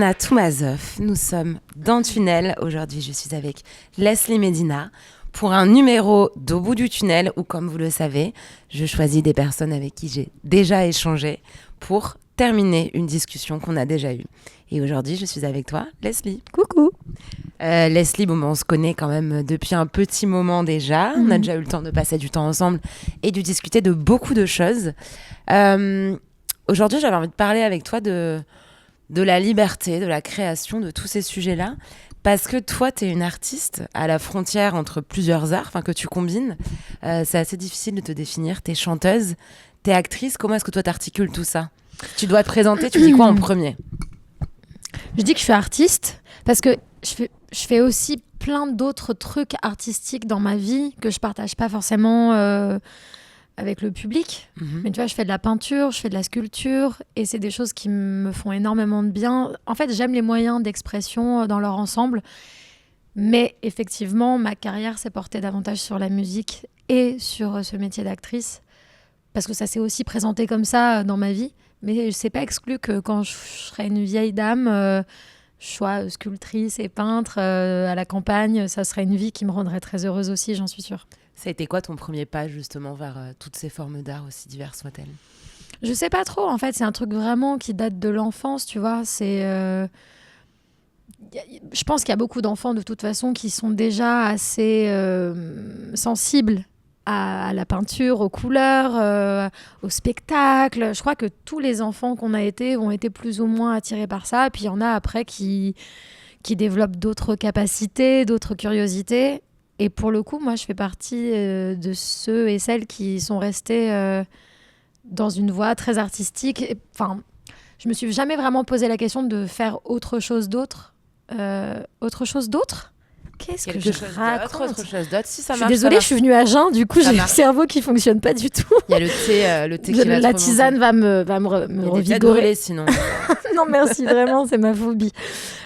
Anna Toumazov. Nous sommes dans Tunnel. Aujourd'hui, je suis avec Leslie Medina pour un numéro d'Au bout du tunnel où, comme vous le savez, je choisis des personnes avec qui j'ai déjà échangé pour terminer une discussion qu'on a déjà eue. Et aujourd'hui, je suis avec toi, Leslie. Coucou. Leslie, on se connaît quand même depuis un petit moment déjà. On a déjà eu le temps de passer du temps ensemble et de discuter de beaucoup de choses. Aujourd'hui, j'avais envie de parler avec toi de la liberté, de la création, de tous ces sujets-là. Parce que toi, tu es une artiste à la frontière entre plusieurs arts, que tu combines. C'est assez difficile de te définir. Tu es chanteuse, tu es actrice. Comment est-ce que toi, tu articules tout ça ? Tu dois te présenter, tu dis quoi en premier ? Je dis que je suis artiste parce que je fais aussi plein d'autres trucs artistiques dans ma vie que je partage pas forcément avec le public. Mais tu vois, je fais de la peinture, je fais de la sculpture et c'est des choses qui me font énormément de bien. En fait, j'aime les moyens d'expression dans leur ensemble. Mais effectivement, ma carrière s'est portée davantage sur la musique et sur ce métier d'actrice parce que ça s'est aussi présenté comme ça dans ma vie. Mais c'est pas exclu que quand je serai une vieille dame, je sois sculptrice et peintre à la campagne. Ça serait une vie qui me rendrait très heureuse aussi, j'en suis sûre. Ça a été quoi ton premier pas justement vers toutes ces formes d'art aussi diverses soient-elles ? Je sais pas trop, en fait, c'est un truc vraiment qui date de l'enfance, tu vois. Je pense qu'il y a beaucoup d'enfants de toute façon qui sont déjà assez sensibles à la peinture, aux couleurs, au spectacle. Je crois que tous les enfants qu'on a été ont été plus ou moins attirés par ça. Et puis il y en a après qui développent d'autres capacités, d'autres curiosités. Et pour le coup, moi, je fais partie de ceux et celles qui sont restés dans une voie très artistique. Enfin, je me suis jamais vraiment posé la question de faire autre chose d'autre. Autre chose d'autre ? Qu'est-ce que je raconte ? Autre chose d'autre, si ça je suis marche. désolée, je suis venue à jeun, du coup j'ai le cerveau qui fonctionne pas du tout. Il y a le thé qui va la tisane va me revigorer. Sinon. Non merci, vraiment, c'est ma phobie.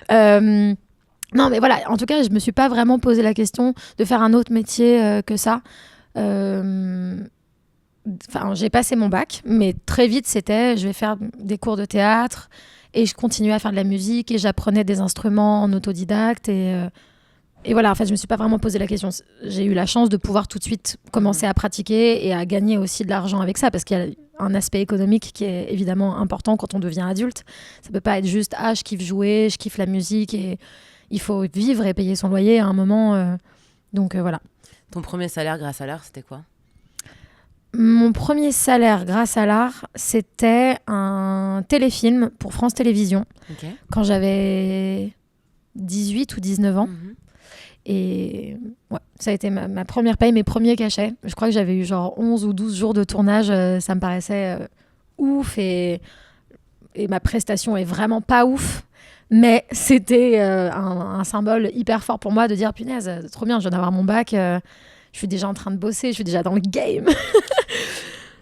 Non mais voilà, en tout cas, je me suis pas vraiment posé la question de faire un autre métier que ça. J'ai passé mon bac, mais très vite c'était, je vais faire des cours de théâtre et je continuais à faire de la musique et j'apprenais des instruments en autodidacte et voilà, en fait, je me suis pas vraiment posé la question. J'ai eu la chance de pouvoir tout de suite commencer à pratiquer et à gagner aussi de l'argent avec ça, parce qu'il y a un aspect économique qui est évidemment important quand on devient adulte. Ça peut pas être juste « je kiffe jouer, je kiffe la musique » et il faut vivre et payer son loyer à un moment. Donc voilà. Ton premier salaire grâce à l'art, c'était quoi ? Mon premier salaire grâce à l'art, c'était un téléfilm pour France Télévisions, quand j'avais 18 ou 19 ans. Et ouais, ça a été ma première paye, mes premiers cachets. Je crois que j'avais eu genre 11 ou 12 jours de tournage. Ça me paraissait ouf et ma prestation est vraiment pas ouf. Mais c'était un symbole hyper fort pour moi de dire punaise, trop bien, je viens d'avoir mon bac. Je suis déjà en train de bosser, je suis déjà dans le game.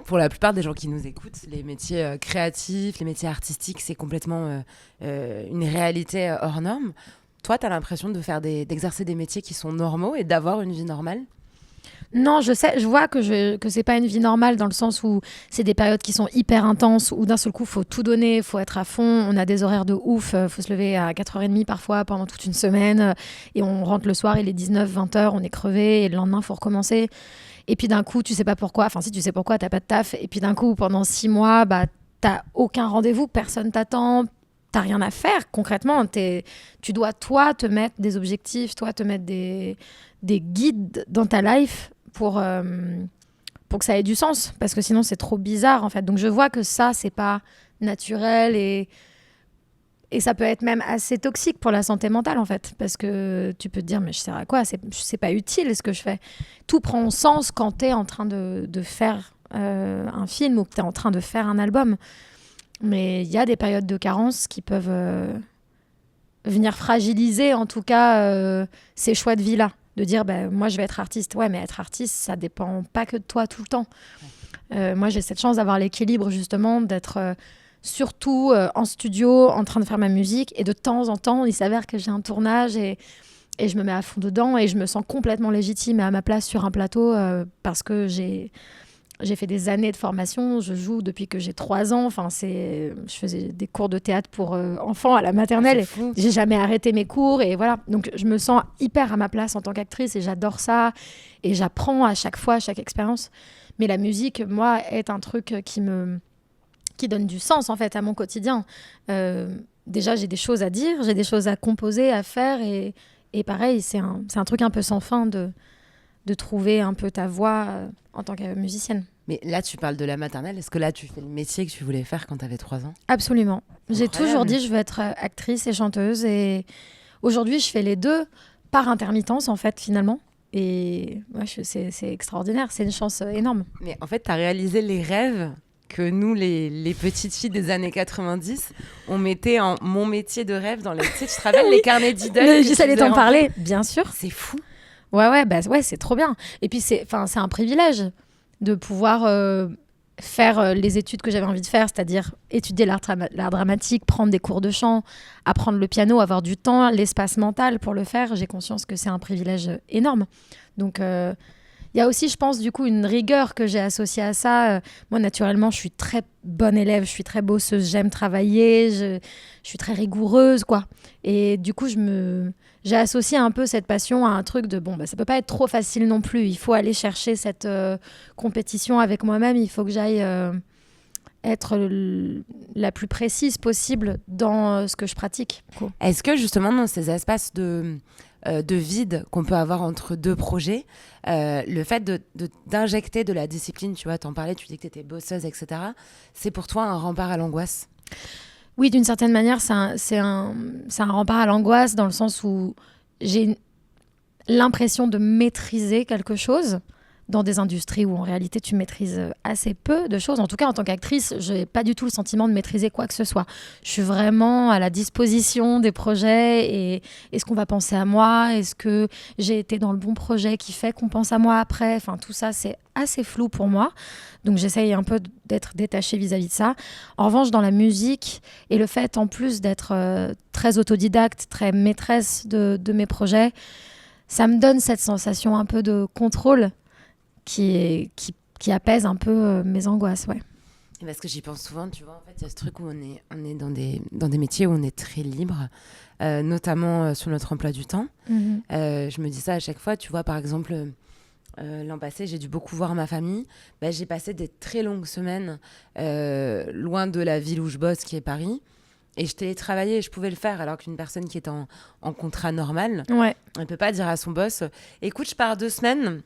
Pour la plupart des gens qui nous écoutent, les métiers créatifs, les métiers artistiques, c'est complètement une réalité hors norme. Toi, tu as l'impression d'exercer des métiers qui sont normaux et d'avoir une vie normale ? Non, je vois que c'est pas une vie normale dans le sens où c'est des périodes qui sont hyper intenses, où d'un seul coup, il faut tout donner, il faut être à fond, on a des horaires de ouf, il faut se lever à 4h30 parfois pendant toute une semaine, et on rentre le soir, il est 19-20h, on est crevé, et le lendemain, il faut recommencer. Et puis d'un coup, tu sais pas pourquoi, enfin si tu sais pourquoi, t'as pas de taf, et puis d'un coup, pendant 6 mois, t'as aucun rendez-vous, personne t'attend, t'as rien à faire concrètement. Tu dois, toi, te mettre des objectifs, toi, te mettre des guides dans ta life pour que ça ait du sens, parce que sinon c'est trop bizarre en fait. Donc je vois que ça c'est pas naturel et ça peut être même assez toxique pour la santé mentale en fait, parce que tu peux te dire mais je sers à quoi, c'est pas utile ce que je fais. Tout prend sens quand t'es en train de faire un film ou que t'es en train de faire un album, mais il y a des périodes de carence qui peuvent venir fragiliser en tout cas ces choix de vie là. De dire, moi, je vais être artiste. Ouais, mais être artiste, ça dépend pas que de toi tout le temps. Moi, j'ai cette chance d'avoir l'équilibre, justement, d'être surtout en studio, en train de faire ma musique. Et de temps en temps, il s'avère que j'ai un tournage et je me mets à fond dedans et je me sens complètement légitime et à ma place sur un plateau parce que j'ai j'ai fait des années de formation, je joue depuis que j'ai 3 ans. Enfin, je faisais des cours de théâtre pour enfants à la maternelle. C'est fou. Et j'ai jamais arrêté mes cours. Et voilà. Donc, je me sens hyper à ma place en tant qu'actrice et j'adore ça. Et j'apprends à chaque fois, à chaque expérience. Mais la musique, moi, est un truc qui donne du sens, en fait, à mon quotidien. Déjà, j'ai des choses à dire, j'ai des choses à composer, à faire. Et pareil, c'est un truc un peu sans fin de trouver un peu ta voix en tant que musicienne. Mais là, tu parles de la maternelle. Est-ce que là, tu fais le métier que tu voulais faire quand tu avais 3 ans ? Absolument. J'ai Incroyable. toujours dit je veux être actrice et chanteuse. Et aujourd'hui, je fais les deux par intermittence, en fait, finalement. Et ouais, c'est extraordinaire. C'est une chance énorme. Mais en fait, tu as réalisé les rêves que nous, les petites filles des années 90, on mettait en mon métier de rêve dans les... Tu sais, tu te rappelles les carnets d'idoles que J'allais tu t'en faisais parler, bien sûr. C'est fou. Ouais, c'est trop bien. Et puis, c'est un privilège de pouvoir faire les études que j'avais envie de faire, c'est-à-dire étudier l'art dramatique, prendre des cours de chant, apprendre le piano, avoir du temps, l'espace mental pour le faire. J'ai conscience que c'est un privilège énorme. Donc, il y a aussi, je pense, du coup, une rigueur que j'ai associée à ça. Moi, naturellement, je suis très bonne élève, je suis très bosseuse, j'aime travailler, je suis très rigoureuse, quoi. Et du coup, j'ai associé un peu cette passion à un truc de, ça peut pas être trop facile non plus. Il faut aller chercher cette compétition avec moi-même. Il faut que j'aille être la plus précise possible dans ce que je pratique. Cool. Est-ce que, justement, dans ces espaces de vide qu'on peut avoir entre deux projets, le fait d'injecter de la discipline, tu vois, t'en parlais, tu dis que t'étais bosseuse, etc., c'est pour toi un rempart à l'angoisse ? Oui, d'une certaine manière, c'est un rempart à l'angoisse dans le sens où j'ai l'impression de maîtriser quelque chose dans des industries où en réalité tu maîtrises assez peu de choses. En tout cas, en tant qu'actrice, je n'ai pas du tout le sentiment de maîtriser quoi que ce soit. Je suis vraiment à la disposition des projets et est-ce qu'on va penser à moi ? Est-ce que j'ai été dans le bon projet qui fait qu'on pense à moi après ? Enfin, tout ça, c'est assez flou pour moi. Donc, j'essaye un peu d'être détachée vis-à-vis de ça. En revanche, dans la musique et le fait, en plus, d'être très autodidacte, très maîtresse de mes projets, ça me donne cette sensation un peu de contrôle qui apaise un peu mes angoisses, ouais. Parce que j'y pense souvent, tu vois, en fait, il y a ce truc où on est dans des métiers où on est très libre, notamment sur notre emploi du temps. Je me dis ça à chaque fois, tu vois, par exemple, l'an passé, j'ai dû beaucoup voir ma famille. J'ai passé des très longues semaines loin de la ville où je bosse, qui est Paris. Et je télétravaillais, je pouvais le faire, alors qu'une personne qui est en contrat normal, elle ne peut pas dire à son boss, écoute, je pars 2 semaines.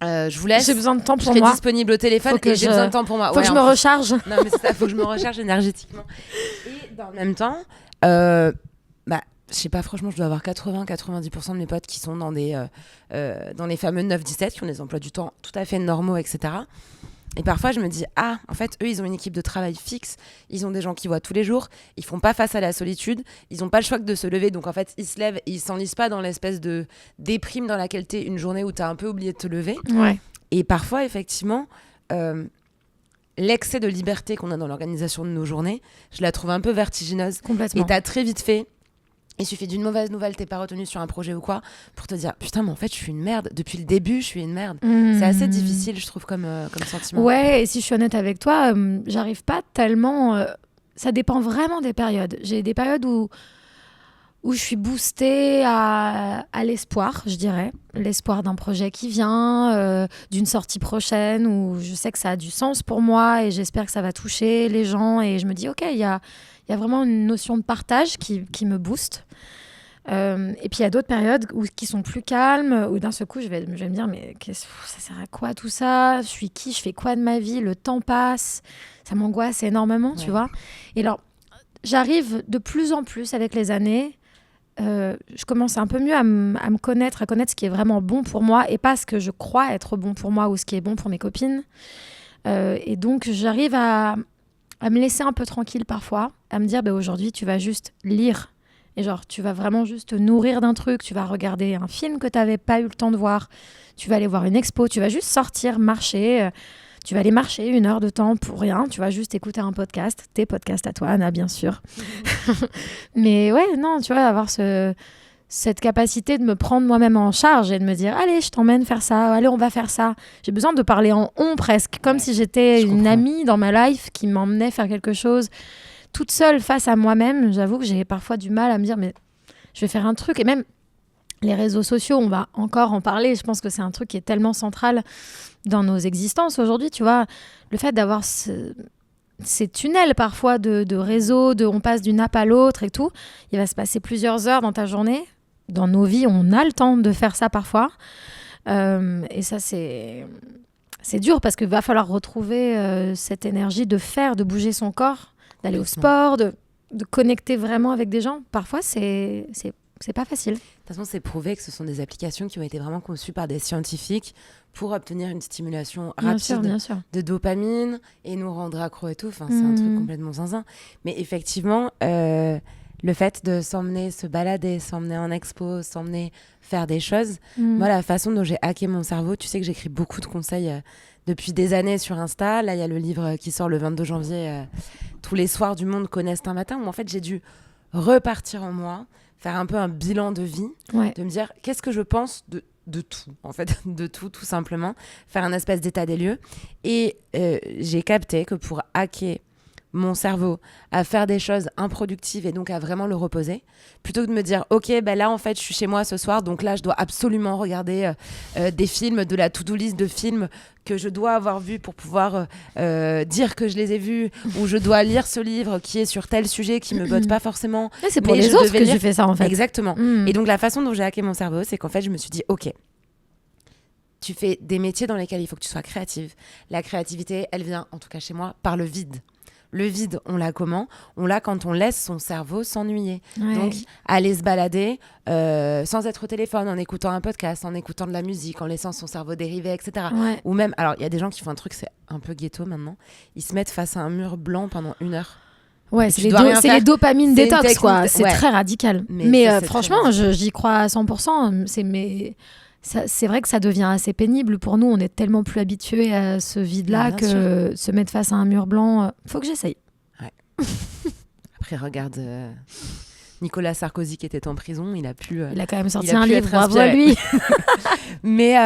Je vous laisse. J'ai besoin de temps pour moi. Je moi. serai disponible au téléphone et j'ai besoin de temps pour moi. Faut que je me recharge. Non, mais c'est ça, faut que je me recharge énergétiquement. Et dans le même temps, je sais pas, franchement, je dois avoir 80-90% de mes potes qui sont dans les fameux 9-17, qui ont des emplois du temps tout à fait normaux, etc. Et parfois, je me dis, en fait, eux, ils ont une équipe de travail fixe, ils ont des gens qui voient tous les jours, ils font pas face à la solitude, ils n'ont pas le choix que de se lever, donc en fait, ils se lèvent et ils s'enlisent pas dans l'espèce de déprime dans laquelle t'es une journée où t'as un peu oublié de te lever. Ouais. Et parfois, effectivement, l'excès de liberté qu'on a dans l'organisation de nos journées, je la trouve un peu vertigineuse. Complètement. Et t'as très vite fait... Il suffit d'une mauvaise nouvelle, t'es pas retenu sur un projet ou quoi, pour te dire putain, mais en fait, je suis une merde. Depuis le début, je suis une merde. C'est assez difficile, je trouve, comme sentiment. Ouais, et si je suis honnête avec toi, j'arrive pas tellement. Ça dépend vraiment des périodes. J'ai des périodes où je suis boostée à l'espoir, je dirais. L'espoir d'un projet qui vient, d'une sortie prochaine, où je sais que ça a du sens pour moi et j'espère que ça va toucher les gens. Et je me dis, ok, il y a vraiment une notion de partage qui me booste. Et puis il y a d'autres périodes qui sont plus calmes, où d'un seul coup je vais me dire mais ça sert à quoi tout ça ? Je suis qui ? Je fais quoi de ma vie ? Le temps passe, ça m'angoisse énormément, tu vois. Et alors j'arrive de plus en plus avec les années, je commence un peu mieux à me connaître, à connaître ce qui est vraiment bon pour moi et pas ce que je crois être bon pour moi ou ce qui est bon pour mes copines. Et donc j'arrive à me laisser un peu tranquille parfois, à me dire aujourd'hui tu vas juste lire. Et genre, tu vas vraiment juste te nourrir d'un truc, tu vas regarder un film que tu n'avais pas eu le temps de voir, tu vas aller voir une expo, tu vas juste sortir, marcher, tu vas aller marcher 1 heure de temps pour rien, tu vas juste écouter un podcast, tes podcasts à toi, Anna, bien sûr. Mais ouais, non, tu vois, avoir ce cette capacité de me prendre moi-même en charge et de me dire allez, je t'emmène faire ça, allez, on va faire ça. J'ai besoin de parler en on presque, comme si j'étais une amie dans ma life qui m'emmenait faire quelque chose toute seule face à moi-même. J'avoue que j'ai parfois du mal à me dire mais je vais faire un truc. Et même les réseaux sociaux, on va encore en parler. Je pense que c'est un truc qui est tellement central dans nos existences aujourd'hui, tu vois. Le fait d'avoir ces tunnels parfois de réseaux, on passe d'une app à l'autre et tout. Il va se passer plusieurs heures dans ta journée. Dans nos vies, on a le temps de faire ça parfois. Et ça, c'est dur parce qu'il va falloir retrouver cette énergie de faire, de bouger son corps, d'aller au sport, de connecter vraiment avec des gens. Parfois, c'est pas facile. De toute façon, c'est prouvé que ce sont des applications qui ont été vraiment conçues par des scientifiques pour obtenir une stimulation rapide bien sûr. de dopamine et nous rendre accro et tout. Enfin, c'est un truc complètement zinzin. Mais effectivement, le fait de s'emmener se balader, s'emmener en expo, s'emmener faire des choses, moi, la façon dont j'ai hacké mon cerveau, tu sais que j'écris beaucoup de conseils depuis des années sur Insta. Là, il y a le livre qui sort le 22 janvier, Tous les soirs du monde connaissent un matin, où en fait, j'ai dû repartir en moi, faire un peu un bilan de vie, de me dire qu'est-ce que je pense de tout, en fait, de tout simplement, faire un espèce d'état des lieux. Et j'ai capté que pour hacker mon cerveau à faire des choses improductives et donc à vraiment le reposer, plutôt que de me dire ok, ben là en fait je suis chez moi ce soir, donc là je dois absolument regarder des films, de la to-do list de films que je dois avoir vus pour pouvoir dire que je les ai vus, ou je dois lire ce livre qui est sur tel sujet qui me botte pas forcément. Mais c'est pour les autres que tu fais ça en fait. Exactement. Et donc la façon dont j'ai hacké mon cerveau, c'est qu'en fait je me suis dit ok, tu fais des métiers dans lesquels il faut que tu sois créative. La créativité, elle vient, en tout cas chez moi, par le vide. Le vide, on l'a comment ? On l'a quand on laisse son cerveau s'ennuyer. Donc, aller se balader sans être au téléphone, en écoutant un podcast, en écoutant de la musique, en laissant son cerveau dériver, etc. Ou même, alors, il y a des gens qui font un truc, c'est un peu ghetto maintenant, ils se mettent face à un mur blanc pendant 1 heure. Ouais, c'est les dopamines détox, quoi. C'est très radical. Mais franchement, j'y crois à 100%. C'est vrai que ça devient assez pénible pour nous. On est tellement plus habitués à ce vide-là que se mettre face à un mur blanc, faut que j'essaye. Ouais. Après, regarde Nicolas Sarkozy qui était en prison, il a quand même sorti un livre, bravo à lui. Mais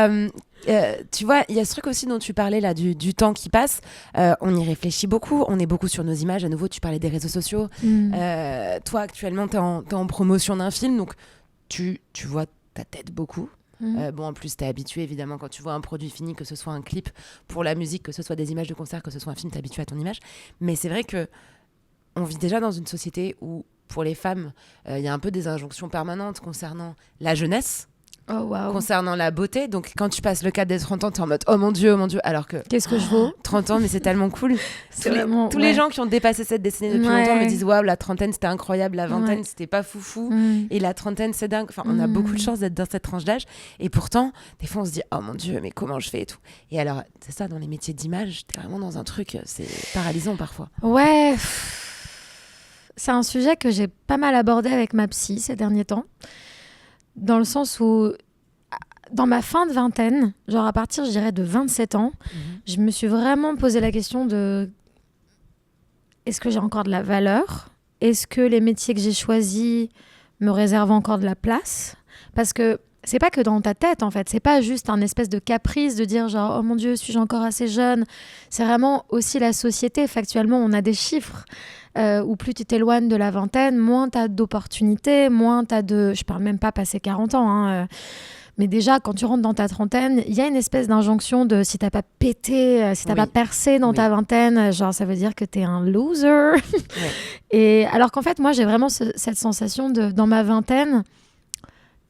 tu vois, il y a ce truc aussi dont tu parlais là, du temps qui passe. On y réfléchit beaucoup, on est beaucoup sur nos images. À nouveau, tu parlais des réseaux sociaux. Toi, actuellement, t'es en promotion d'un film, donc tu vois ta tête beaucoup. En plus, t'es habitué, évidemment, quand tu vois un produit fini, que ce soit un clip pour la musique, que ce soit des images de concert, que ce soit un film, t'es habitué à ton image. Mais c'est vrai que on vit déjà dans une société où, pour les femmes, il y a un peu des injonctions permanentes concernant la jeunesse, concernant la beauté. Donc, quand tu passes le cap des 30 ans, t'es en mode « Oh mon Dieu !» Alors que... Qu'est-ce que je vaux ? 30 ans, mais c'est tellement cool. Tous les gens qui ont dépassé cette décennie depuis longtemps me disent « Waouh, la trentaine, c'était incroyable. La vingtaine, c'était pas foufou. Et la trentaine, c'est dingue. » Enfin, on a beaucoup de chance d'être dans cette tranche d'âge. Et pourtant, des fois, on se dit « Oh mon Dieu, mais comment je fais ?» et tout. Et alors, c'est ça, dans les métiers d'image, t'es vraiment dans un truc, c'est paralysant parfois. Ouais. C'est un sujet que j'ai pas mal abordé avec ma psy ces derniers temps. Dans le sens où, dans ma fin de vingtaine, genre à partir, je dirais, de 27 ans, je me suis vraiment posé la question de est-ce que j'ai encore de la valeur ? Est-ce que les métiers que j'ai choisis me réservent encore de la place ? Parce que c'est pas que dans ta tête, en fait. C'est pas juste un espèce de caprice de dire genre « Oh mon Dieu, suis-je encore assez jeune ?» C'est vraiment aussi la société. Factuellement, on a des chiffres où plus tu t'éloignes de la vingtaine, moins tu as d'opportunités, moins tu as de... Je parle même pas passer 40 ans, mais déjà, quand tu rentres dans ta trentaine, il y a une espèce d'injonction de si t'as pas pété, si t'as pas percé dans ta vingtaine, genre ça veut dire que t'es un loser. Et alors qu'en fait, moi, j'ai vraiment cette sensation de, dans ma vingtaine,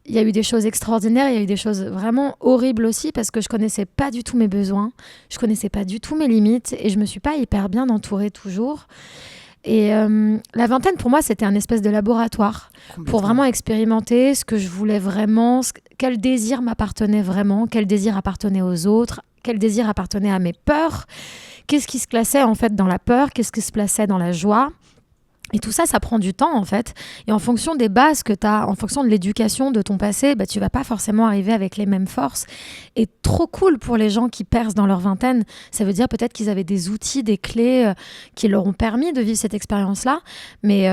il y a eu des choses extraordinaires, il y a eu des choses vraiment horribles aussi parce que je connaissais pas du tout mes besoins, je connaissais pas du tout mes limites et je me suis pas hyper bien entourée toujours. Et la vingtaine, pour moi, c'était un espèce de laboratoire pour vraiment expérimenter ce que je voulais vraiment, quel désir m'appartenait vraiment, quel désir appartenait aux autres, quel désir appartenait à mes peurs, qu'est-ce qui se classait en fait dans la peur, qu'est-ce qui se plaçait dans la joie. Et tout ça, ça prend du temps en fait. Et en fonction des bases que tu as, en fonction de l'éducation de ton passé, bah, tu vas pas forcément arriver avec les mêmes forces. Et trop cool pour les gens qui percent dans leur vingtaine. Ça veut dire peut-être qu'ils avaient des outils, des clés qui leur ont permis de vivre cette expérience-là. Mais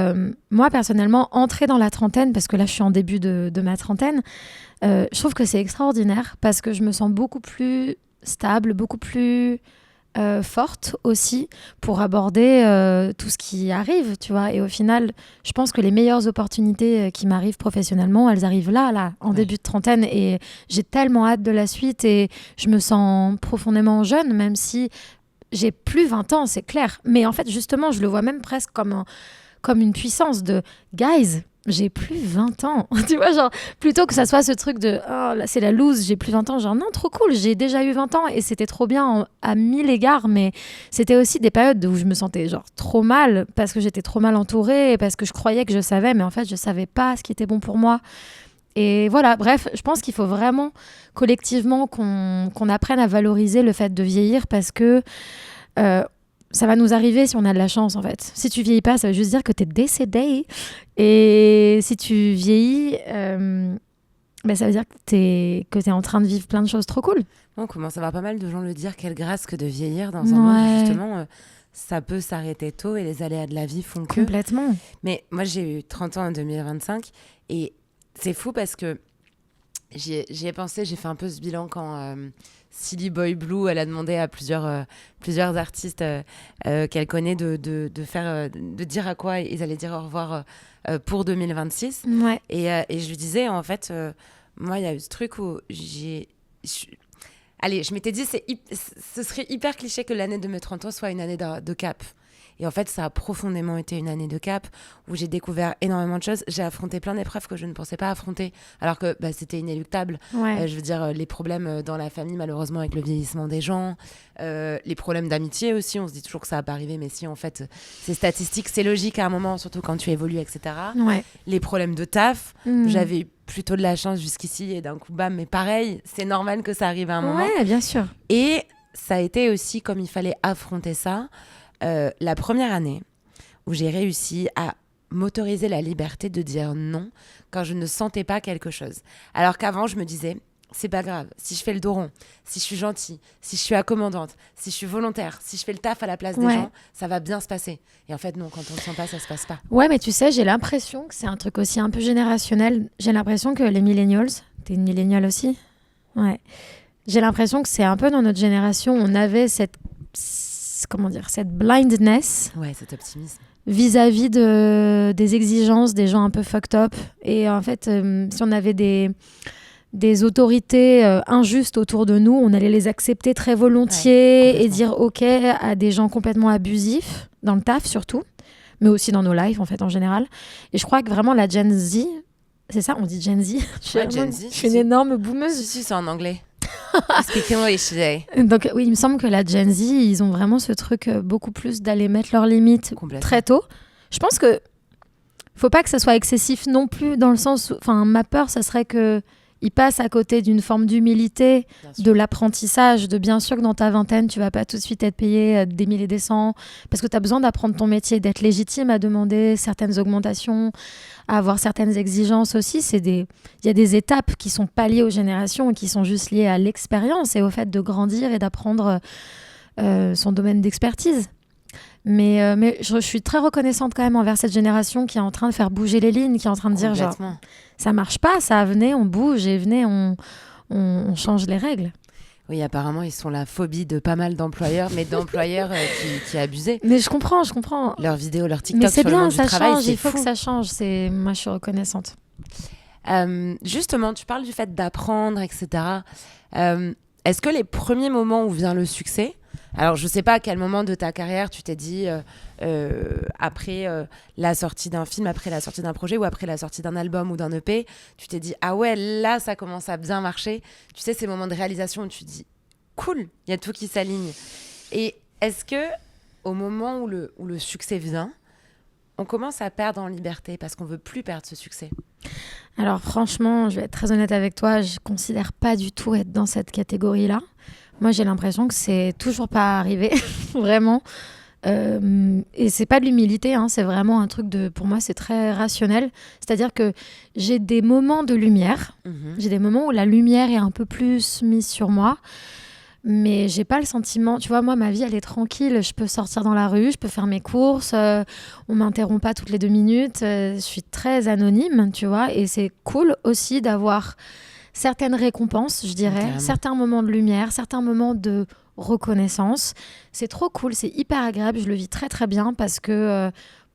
moi, personnellement, entrer dans la trentaine, parce que là, je suis en début de ma trentaine, je trouve que c'est extraordinaire parce que je me sens beaucoup plus stable, beaucoup plus forte aussi pour aborder tout ce qui arrive, tu vois. Et au final, je pense que les meilleures opportunités qui m'arrivent professionnellement, elles arrivent là, en début de trentaine. Et j'ai tellement hâte de la suite et je me sens profondément jeune, même si j'ai plus 20 ans, c'est clair. Mais en fait, justement, je le vois même presque comme une puissance de « guys ». J'ai plus 20 ans, tu vois, genre, plutôt que ça soit ce truc de « oh, là, c'est la loose, j'ai plus 20 ans », genre, non, trop cool, j'ai déjà eu 20 ans et c'était trop bien à 1000 égards, mais c'était aussi des périodes où je me sentais, genre, trop mal, parce que j'étais trop mal entourée, et parce que je croyais que je savais, mais en fait, je savais pas ce qui était bon pour moi. Et voilà, bref, je pense qu'il faut vraiment, collectivement, qu'on apprenne à valoriser le fait de vieillir, parce que ça va nous arriver si on a de la chance, en fait. Si tu vieillis pas, ça veut juste dire que t'es décédé. Et si tu vieillis, ça veut dire que t'es en train de vivre plein de choses trop cool. On commence à voir pas mal de gens le dire, quelle grâce que de vieillir dans un monde où justement ça peut s'arrêter tôt et les aléas de la vie font que. Complètement. Mais moi, j'ai eu 30 ans en 2025 et c'est fou parce que j'y ai pensé, j'ai fait un peu ce bilan quand Silly Boy Blue, elle a demandé à plusieurs artistes qu'elle connaît de dire à quoi ils allaient dire au revoir pour 2026. Ouais. Et je lui disais, en fait, moi, il y a eu ce truc où allez, je m'étais dit, ce serait hyper cliché que l'année de mes 30 ans soit une année de cap. Et en fait, ça a profondément été une année de cap où j'ai découvert énormément de choses. J'ai affronté plein d'épreuves que je ne pensais pas affronter, alors que c'était inéluctable. Ouais. Je veux dire, les problèmes dans la famille, malheureusement, avec le vieillissement des gens, les problèmes d'amitié aussi. On se dit toujours que ça va pas arriver, mais si, en fait, c'est statistique, c'est logique à un moment, surtout quand tu évolues, etc. Ouais. Les problèmes de taf, j'avais eu plutôt de la chance jusqu'ici et d'un coup, bam, mais pareil, c'est normal que ça arrive à un moment. Ouais, bien sûr. Et ça a été aussi comme il fallait affronter ça. La première année où j'ai réussi à m'autoriser la liberté de dire non quand je ne sentais pas quelque chose. Alors qu'avant, je me disais, c'est pas grave, si je fais le dos rond, si je suis gentille, si je suis accommodante, si je suis volontaire, si je fais le taf à la place des gens, ça va bien se passer. Et en fait, non, quand on ne le sent pas, ça se passe pas. Ouais, mais tu sais, j'ai l'impression que c'est un truc aussi un peu générationnel. J'ai l'impression que les millennials, t'es une milléniale aussi ? Ouais. J'ai l'impression que c'est un peu dans notre génération, on avait cette blindness. Ouais, cet optimisme. Vis-à-vis des exigences des gens un peu fucked up. Et en fait, si on avait des autorités injustes autour de nous, on allait les accepter très volontiers et dire OK à des gens complètement abusifs, dans le taf surtout, mais aussi dans nos lives en fait en général. Et je crois que vraiment la Gen Z, c'est ça, on dit Gen Z. Gen Z. Je suis une énorme boomeuse. Si, c'est en anglais. Speak English today. Donc oui, il me semble que la Gen Z, ils ont vraiment ce truc beaucoup plus d'aller mettre leurs limites très tôt. Je pense que faut pas que ça soit excessif non plus, dans le sens où, enfin, ma peur, ça serait que ils passent à côté d'une forme d'humilité, de l'apprentissage, de bien sûr que dans ta vingtaine, tu vas pas tout de suite être payé des milliers et des cents, parce que tu as besoin d'apprendre ton métier, d'être légitime à demander certaines augmentations, à avoir certaines exigences aussi. Il y a des étapes qui sont pas liées aux générations, qui sont juste liées à l'expérience et au fait de grandir et d'apprendre son domaine d'expertise. Mais je suis très reconnaissante quand même envers cette génération qui est en train de faire bouger les lignes, qui est en train de dire genre ça marche pas, ça venez, on bouge et venez, on change les règles. Oui, apparemment, ils sont la phobie de pas mal d'employeurs, mais d'employeurs qui abusaient. Mais je comprends. Leurs vidéos, leurs TikTok mais c'est sur bien, le monde ça du travail, change, c'est il faut fou. que ça change. Moi, je suis reconnaissante. Justement, tu parles du fait d'apprendre, etc. Est-ce que les premiers moments où vient le succès, alors je sais pas à quel moment de ta carrière tu t'es dit après la sortie d'un film, après la sortie d'un projet ou après la sortie d'un album ou d'un EP, tu t'es dit ah ouais, là ça commence à bien marcher. Tu sais, ces moments de réalisation où tu te dis cool, il y a tout qui s'aligne. Et est-ce que au moment où le succès vient, on commence à perdre en liberté parce qu'on veut plus perdre ce succès? Alors franchement, je vais être très honnête avec toi, je considère pas du tout être dans cette catégorie-là. Moi, j'ai l'impression que c'est toujours pas arrivé, vraiment. Et c'est pas de l'humilité, hein, c'est vraiment un truc pour moi, c'est très rationnel. C'est-à-dire que j'ai des moments de lumière, j'ai des moments où la lumière est un peu plus mise sur moi, mais j'ai pas le sentiment, tu vois, moi, ma vie, elle est tranquille, je peux sortir dans la rue, je peux faire mes courses, on m'interrompt pas toutes les 2 minutes, je suis très anonyme, tu vois, et c'est cool aussi d'avoir certaines récompenses, je dirais, Carrément. certains moments de lumière, certains moments de reconnaissance. C'est trop cool, c'est hyper agréable, je le vis très très bien parce que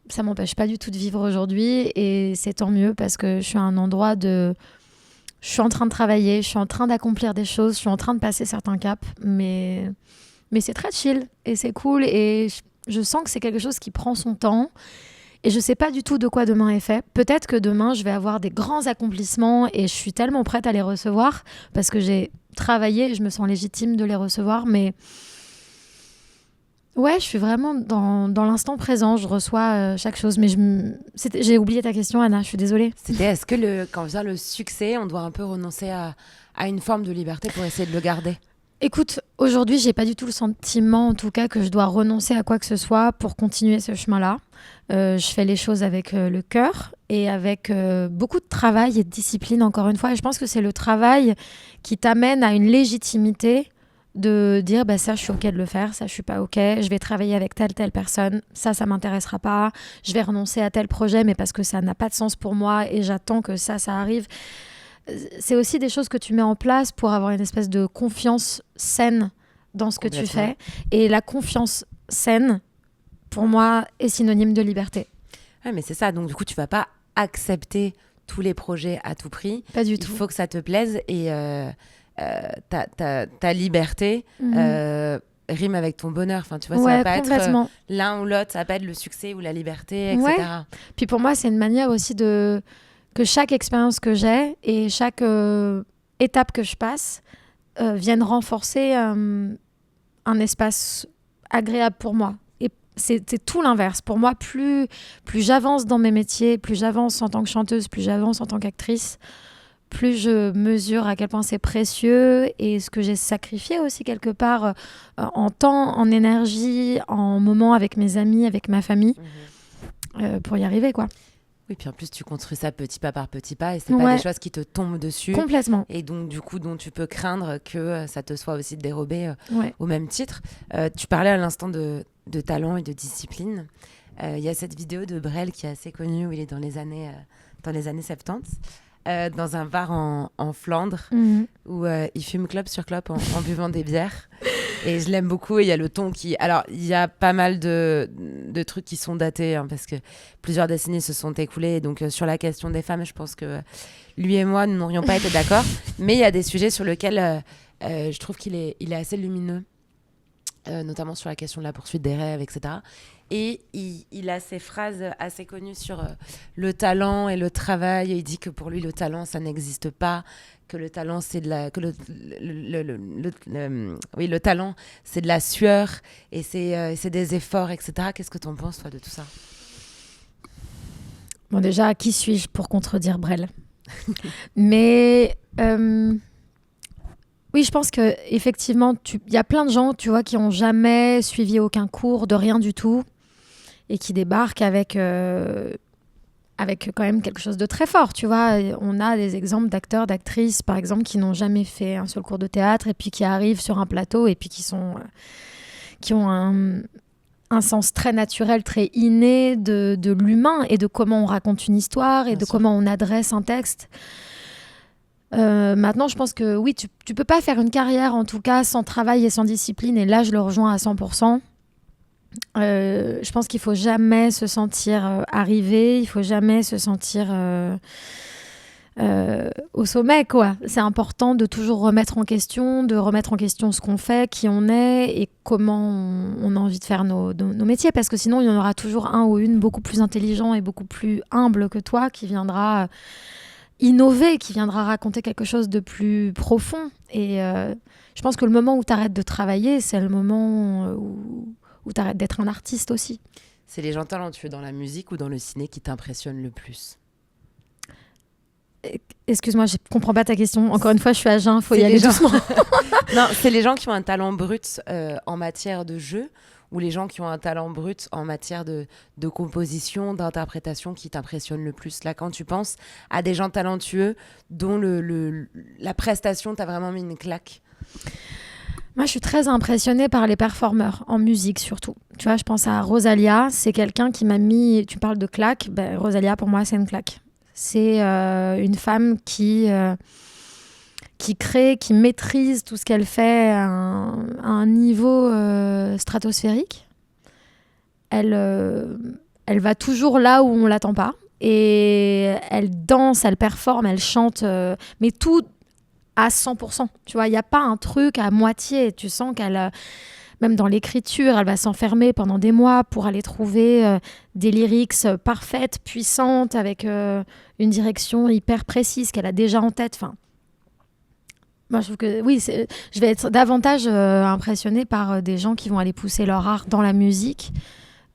ça m'empêche pas du tout de vivre aujourd'hui et c'est tant mieux parce que je suis à un endroit de... Je suis en train de travailler, je suis en train d'accomplir des choses, je suis en train de passer certains caps, mais c'est très chill et c'est cool et je sens que c'est quelque chose qui prend son temps. Et je sais pas du tout de quoi demain est fait. Peut-être que demain, je vais avoir des grands accomplissements et je suis tellement prête à les recevoir parce que j'ai travaillé et je me sens légitime de les recevoir. Mais ouais, je suis vraiment dans l'instant présent. Je reçois chaque chose. Mais j'ai oublié ta question, Anna. Je suis désolée. C'était, est-ce que quand vient le succès, on doit un peu renoncer à une forme de liberté pour essayer de le garder? Écoute, aujourd'hui, j'ai pas du tout le sentiment, en tout cas, que je dois renoncer à quoi que ce soit pour continuer ce chemin-là. Je fais les choses avec le cœur et avec beaucoup de travail et de discipline, encore une fois. Et je pense que c'est le travail qui t'amène à une légitimité de dire bah, ça, je suis OK de le faire, ça, je suis pas OK. Je vais travailler avec telle personne, ça m'intéressera pas. Je vais renoncer à tel projet, mais parce que ça n'a pas de sens pour moi et j'attends que ça arrive. C'est aussi des choses que tu mets en place pour avoir une espèce de confiance saine dans ce que tu fais. Et la confiance saine, pour moi, est synonyme de liberté. Ouais, mais c'est ça. Donc, du coup, tu vas pas accepter tous les projets à tout prix. Pas du tout. Il faut que ça te plaise et ta liberté rime avec ton bonheur. Enfin, tu vois, ça va pas être l'un ou l'autre. Ça va pas être le succès ou la liberté, etc. Ouais. Puis pour moi, c'est une manière aussi que chaque expérience que j'ai et chaque étape que je passe viennent renforcer un espace agréable pour moi. Et c'est tout l'inverse. Pour moi, plus j'avance dans mes métiers, plus j'avance en tant que chanteuse, plus j'avance en tant qu'actrice, plus je mesure à quel point c'est précieux et ce que j'ai sacrifié aussi quelque part en temps, en énergie, en moments avec mes amis, avec ma famille, pour y arriver, quoi. Oui, puis en plus, tu construis ça petit pas par petit pas et c'est pas des choses qui te tombent dessus. Complètement. Et donc, du coup, dont tu peux craindre que ça te soit aussi dérobé au même titre. Tu parlais à l'instant de talent et de discipline. Il y a cette vidéo de Brel qui est assez connue où il est dans les années 70, dans un bar en Flandre où il fume clope sur clope en buvant des bières. Et je l'aime beaucoup et il y a le ton qui... Alors, il y a pas mal de trucs qui sont datés hein, parce que plusieurs décennies se sont écoulées. Donc, sur la question des femmes, je pense que lui et moi, nous n'aurions pas été d'accord. Mais il y a des sujets sur lesquels je trouve qu'il est assez lumineux, notamment sur la question de la poursuite des rêves, etc. Et il a ces phrases assez connues sur le talent et le travail. Il dit que pour lui, le talent, ça n'existe pas. Que le talent, c'est de la... Que le talent, c'est de la sueur et c'est des efforts, etc. Qu'est-ce que tu en penses, toi, de tout ça? Bon, déjà, qui suis-je pour contredire Brel? Mais... Oui, je pense qu'effectivement, il y a plein de gens, tu vois, qui n'ont jamais suivi aucun cours de rien du tout et qui débarquent avec quand même quelque chose de très fort, tu vois. On a des exemples d'acteurs, d'actrices, par exemple, qui n'ont jamais fait un seul cours de théâtre et puis qui arrivent sur un plateau et puis qui ont un sens très naturel, très inné de l'humain et de comment on raconte une histoire et de comment on adresse un texte. Maintenant, je pense que oui, tu peux pas faire une carrière, en tout cas, sans travail et sans discipline. Et là, je le rejoins à 100%. Je pense qu'il faut jamais se sentir arrivé. Il faut jamais se sentir au sommet, quoi. C'est important de toujours remettre en question ce qu'on fait, qui on est et comment on a envie de faire nos métiers. Parce que sinon, il y en aura toujours un ou une beaucoup plus intelligent et beaucoup plus humble que toi qui viendra... innover, qui viendra raconter quelque chose de plus profond. Et je pense que le moment où tu arrêtes de travailler, c'est le moment où tu arrêtes d'être un artiste aussi. C'est les gens talentueux dans la musique ou dans le ciné qui t'impressionnent le plus? Excuse-moi, je comprends pas ta question. Encore une fois, je suis à jeun, faut y aller doucement. Non, c'est les gens qui ont un talent brut en matière de jeu ou les gens qui ont un talent brut en matière de composition, d'interprétation qui t'impressionnent le plus? Là, quand tu penses à des gens talentueux dont la prestation t'a vraiment mis une claque. Moi, je suis très impressionnée par les performeurs, en musique surtout. Tu vois, je pense à Rosalia, c'est quelqu'un qui m'a mis... Tu parles de claque, Rosalia, pour moi, c'est une claque. C'est une femme qui crée, qui maîtrise tout ce qu'elle fait à un niveau stratosphérique. Elle va toujours là où on ne l'attend pas. Et elle danse, elle performe, elle chante, mais tout à 100%. Tu vois, il n'y a pas un truc à moitié. Tu sens qu'elle, même dans l'écriture, elle va s'enfermer pendant des mois pour aller trouver des lyrics parfaites, puissantes, avec une direction hyper précise qu'elle a déjà en tête. Enfin, moi, je trouve que oui, je vais être davantage impressionnée par des gens qui vont aller pousser leur art dans la musique.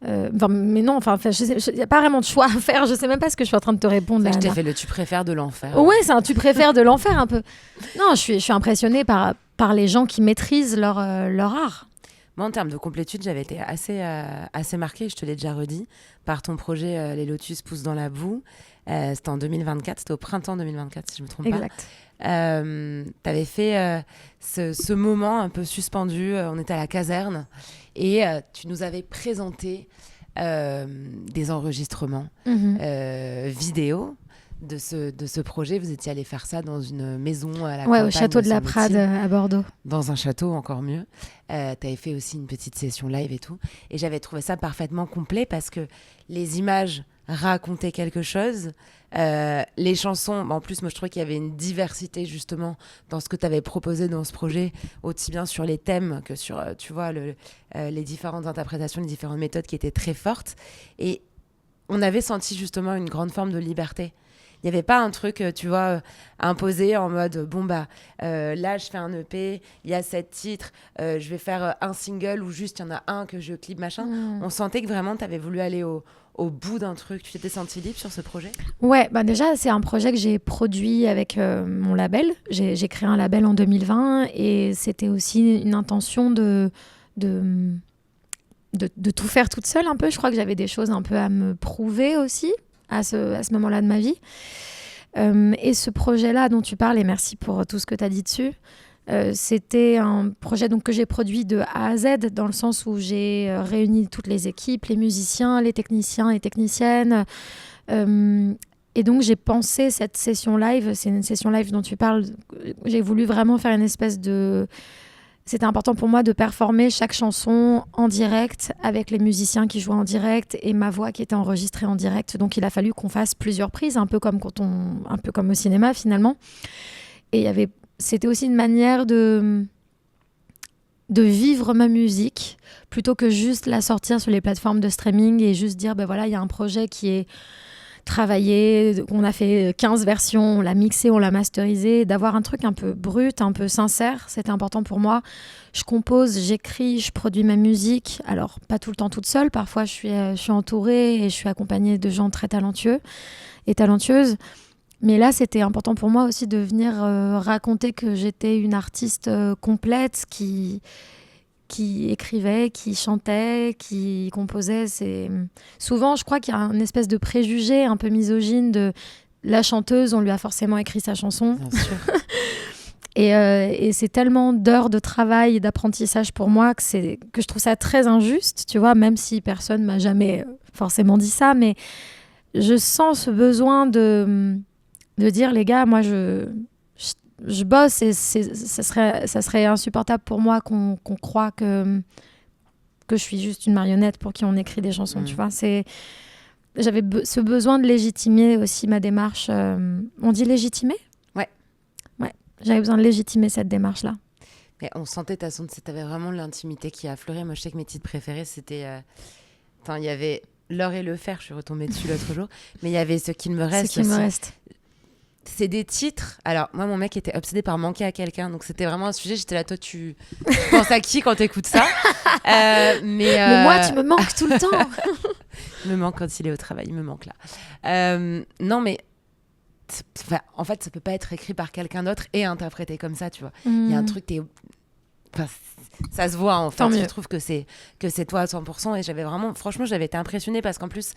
Mais non, il n'y a pas vraiment de choix à faire. Je sais même pas ce que je suis en train de te répondre. Je t'ai fait le tu préfères de l'enfer. Ouais, c'est un tu préfères de l'enfer un peu. Non, je suis impressionnée par les gens qui maîtrisent leur art. Moi, en termes de complétude, j'avais été assez marquée, je te l'ai déjà redit, par ton projet Les Lotus poussent dans la boue. C'était en 2024, c'était au printemps 2024, si je ne me trompe pas. Exact. T'avais fait ce moment un peu suspendu, on était à la caserne, et tu nous avais présenté des enregistrements vidéo de ce projet. Vous étiez allé faire ça dans une maison à la campagne, au château de la Prade à Bordeaux. Dans un château, encore mieux. T'avais fait aussi une petite session live et tout. Et j'avais trouvé ça parfaitement complet parce que les images racontaient quelque chose. Les chansons, en plus, moi, je trouvais qu'il y avait une diversité, justement, dans ce que tu avais proposé dans ce projet, aussi bien sur les thèmes que sur, tu vois, les différentes interprétations, les différentes méthodes qui étaient très fortes. Et on avait senti, justement, une grande forme de liberté. Il n'y avait pas un truc, tu vois, imposé en mode, là, je fais un EP, il y a 7 titres, je vais faire un single ou juste, il y en a un que je clip, machin. On sentait que vraiment, tu avais voulu aller au bout d'un truc. Tu t'étais sentie libre sur ce projet ? Ouais, déjà, c'est un projet que j'ai produit avec mon label. J'ai créé un label en 2020 et c'était aussi une intention de tout faire toute seule un peu. Je crois que j'avais des choses un peu à me prouver aussi à ce moment-là de ma vie. Et ce projet-là dont tu parles, et merci pour tout ce que tu as dit dessus, c'était un projet que j'ai produit de A à Z, dans le sens où j'ai réuni toutes les équipes, les musiciens, les techniciens et techniciennes. Et donc j'ai pensé cette session live, c'est une session live dont tu parles, j'ai voulu vraiment faire une espèce de... C'était important pour moi de performer chaque chanson en direct avec les musiciens qui jouaient en direct et ma voix qui était enregistrée en direct. Donc il a fallu qu'on fasse plusieurs prises, un peu comme au cinéma finalement. Et c'était aussi une manière de vivre ma musique plutôt que juste la sortir sur les plateformes de streaming et juste dire il y a un projet qui est travaillé, on a fait 15 versions, on l'a mixé, on l'a masterisé, d'avoir un truc un peu brut, un peu sincère, c'était important pour moi. Je compose, j'écris, je produis ma musique, alors pas tout le temps toute seule, parfois je suis entourée et je suis accompagnée de gens très talentueux et talentueuses, mais là c'était important pour moi aussi de venir raconter que j'étais une artiste complète qui écrivait, qui chantait, qui composait. Souvent, je crois qu'il y a une espèce de préjugé un peu misogyne de la chanteuse, on lui a forcément écrit sa chanson. Bien sûr. Et c'est tellement d'heures de travail et d'apprentissage pour moi que je trouve ça très injuste, tu vois, même si personne m'a jamais forcément dit ça, mais je sens ce besoin de dire, les gars, moi, je bosse et ça serait insupportable pour moi qu'on croit que je suis juste une marionnette pour qui on écrit des chansons, tu vois. J'avais ce besoin de légitimer aussi ma démarche. On dit légitimer ? Ouais. J'avais besoin de légitimer cette démarche-là. Mais on sentait, tu avais vraiment l'intimité qui a affleuré. Moi, je sais que mes titres préférés, c'était... il y avait L'or et le fer, je suis retombée dessus l'autre jour, mais il y avait Ce qu'il me reste. Ce qu'il me reste. C'est des titres. Alors, moi, mon mec était obsédé par manquer à quelqu'un. Donc, c'était vraiment un sujet. J'étais là, toi, tu penses à qui quand t'écoutes ça mais moi, tu me manques tout le temps. Il me manque quand il est au travail. Il me manque là. Non, mais... en fait, ça peut pas être écrit par quelqu'un d'autre et interprété comme ça, tu vois. Il y a un truc, enfin, ça se voit en fait. Tant mieux. Je trouve que c'est toi à 100%. Et j'avais vraiment, franchement, j'avais été impressionnée parce qu'en plus,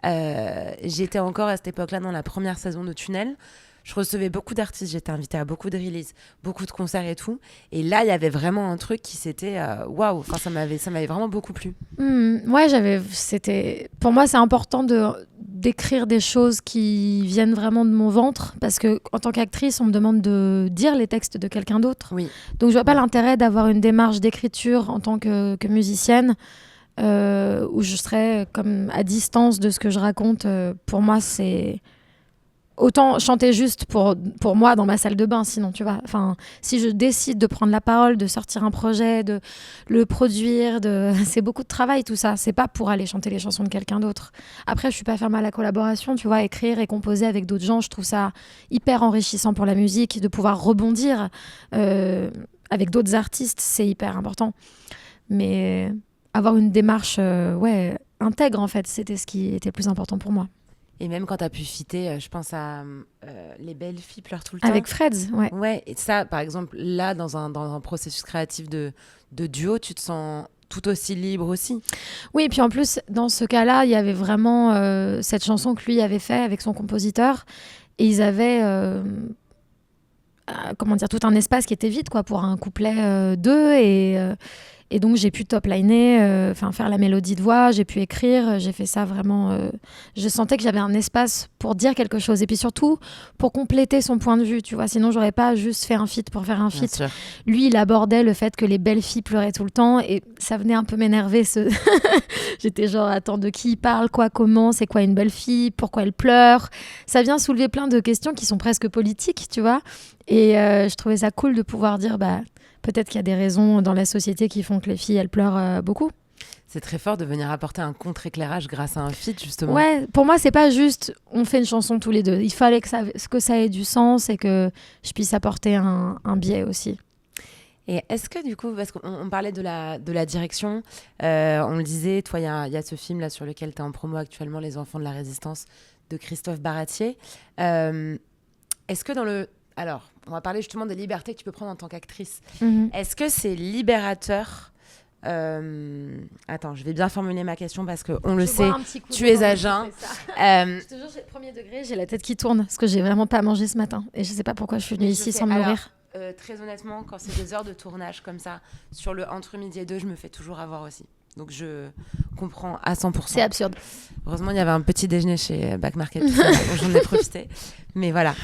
j'étais encore à cette époque-là dans la première saison de Tunnel. Je recevais beaucoup d'artistes, j'étais invitée à beaucoup de releases, beaucoup de concerts et tout. Et là, il y avait vraiment un truc qui s'était waouh. Enfin, ça m'avait vraiment beaucoup plu. Ouais, pour moi, c'est important d'écrire des choses qui viennent vraiment de mon ventre, parce que en tant qu'actrice, on me demande de dire les textes de quelqu'un d'autre. Oui. Donc, je vois pas l'intérêt d'avoir une démarche d'écriture en tant que musicienne, où je serais comme à distance de ce que je raconte. Pour moi, c'est autant chanter juste pour moi dans ma salle de bain, sinon, tu vois. Enfin, si je décide de prendre la parole, de sortir un projet, de le produire, c'est beaucoup de travail, tout ça. C'est pas pour aller chanter les chansons de quelqu'un d'autre. Après, je suis pas fermée à la collaboration, tu vois. Écrire et composer avec d'autres gens, je trouve ça hyper enrichissant pour la musique, de pouvoir rebondir avec d'autres artistes, c'est hyper important. Mais avoir une démarche intègre, en fait, c'était ce qui était le plus important pour moi. Et même quand tu as pu fitter, je pense à Les Belles Filles pleurent tout le temps. Avec Freds, ouais. Ouais, et ça, par exemple, là, dans un processus créatif de duo, tu te sens tout aussi libre aussi. Oui, et puis en plus, dans ce cas-là, il y avait vraiment cette chanson que lui avait fait avec son compositeur. Et ils avaient tout un espace qui était vide, quoi, pour un couplet d'eux. Et donc, j'ai pu top-liner, faire la mélodie de voix, j'ai pu écrire, j'ai fait ça vraiment... je sentais que j'avais un espace pour dire quelque chose. Et puis surtout, pour compléter son point de vue, tu vois. Sinon, j'aurais pas juste fait un feat pour faire un feat. Lui, il abordait le fait que les belles filles pleuraient tout le temps. Et ça venait un peu m'énerver. J'étais genre, attends, de qui il parle, quoi, comment, c'est quoi une belle fille, pourquoi elle pleure. Ça vient soulever plein de questions qui sont presque politiques, tu vois. Et je trouvais ça cool de pouvoir dire... peut-être qu'il y a des raisons dans la société qui font que les filles, elles pleurent beaucoup. C'est très fort de venir apporter un contre-éclairage grâce à un feat, justement. Ouais, pour moi, c'est pas juste on fait une chanson tous les deux. Il fallait que ça ait du sens et que je puisse apporter un biais aussi. Et est-ce que du coup, parce qu'on parlait de la direction, on le disait, toi, il y a ce film là sur lequel tu es en promo actuellement, Les Enfants de la Résistance, de Christophe Baratier. Est-ce que dans le... Alors, on va parler justement des libertés que tu peux prendre en tant qu'actrice. Est-ce que c'est libérateur Attends, je vais bien formuler ma question parce qu'on le sait, tu es à jeun. Je te jure, premier degré, j'ai la tête qui tourne parce que j'ai vraiment pas mangé ce matin. Et je sais pas pourquoi je suis venue ici sans me nourrir. Très honnêtement, quand c'est des heures de tournage comme ça, sur le entre midi et deux, je me fais toujours avoir aussi. Donc je comprends à 100%. C'est absurde. Heureusement, il y avait un petit déjeuner chez Back Market, donc j'en ai profité. Mais voilà.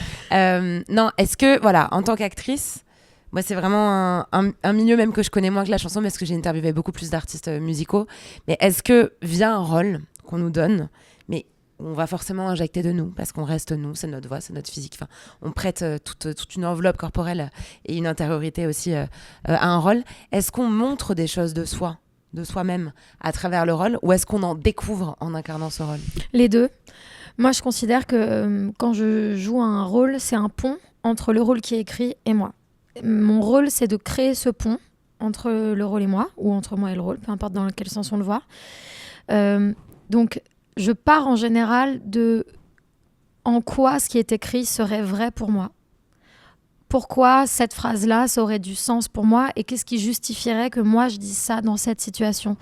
Non, est-ce que, voilà, en tant qu'actrice, moi, c'est vraiment un milieu même que je connais moins que la chanson, parce que j'ai interviewé beaucoup plus d'artistes musicaux. Mais est-ce que, via un rôle qu'on nous donne, mais on va forcément injecter de nous, parce qu'on reste nous, c'est notre voix, c'est notre physique. Enfin, on prête toute une enveloppe corporelle et une intériorité aussi à un rôle. Est-ce qu'on montre des choses de soi, de soi-même, à travers le rôle, ou est-ce qu'on en découvre en incarnant ce rôle ? Les deux. Moi, je considère que quand je joue un rôle, c'est un pont entre le rôle qui est écrit et moi. Mon rôle, c'est de créer ce pont entre le rôle et moi, ou entre moi et le rôle, peu importe dans quel sens on le voit. Donc, je pars en général de en quoi ce qui est écrit serait vrai pour moi. Pourquoi cette phrase-là, ça aurait du sens pour moi, et qu'est-ce qui justifierait que moi, je dise ça dans cette situation.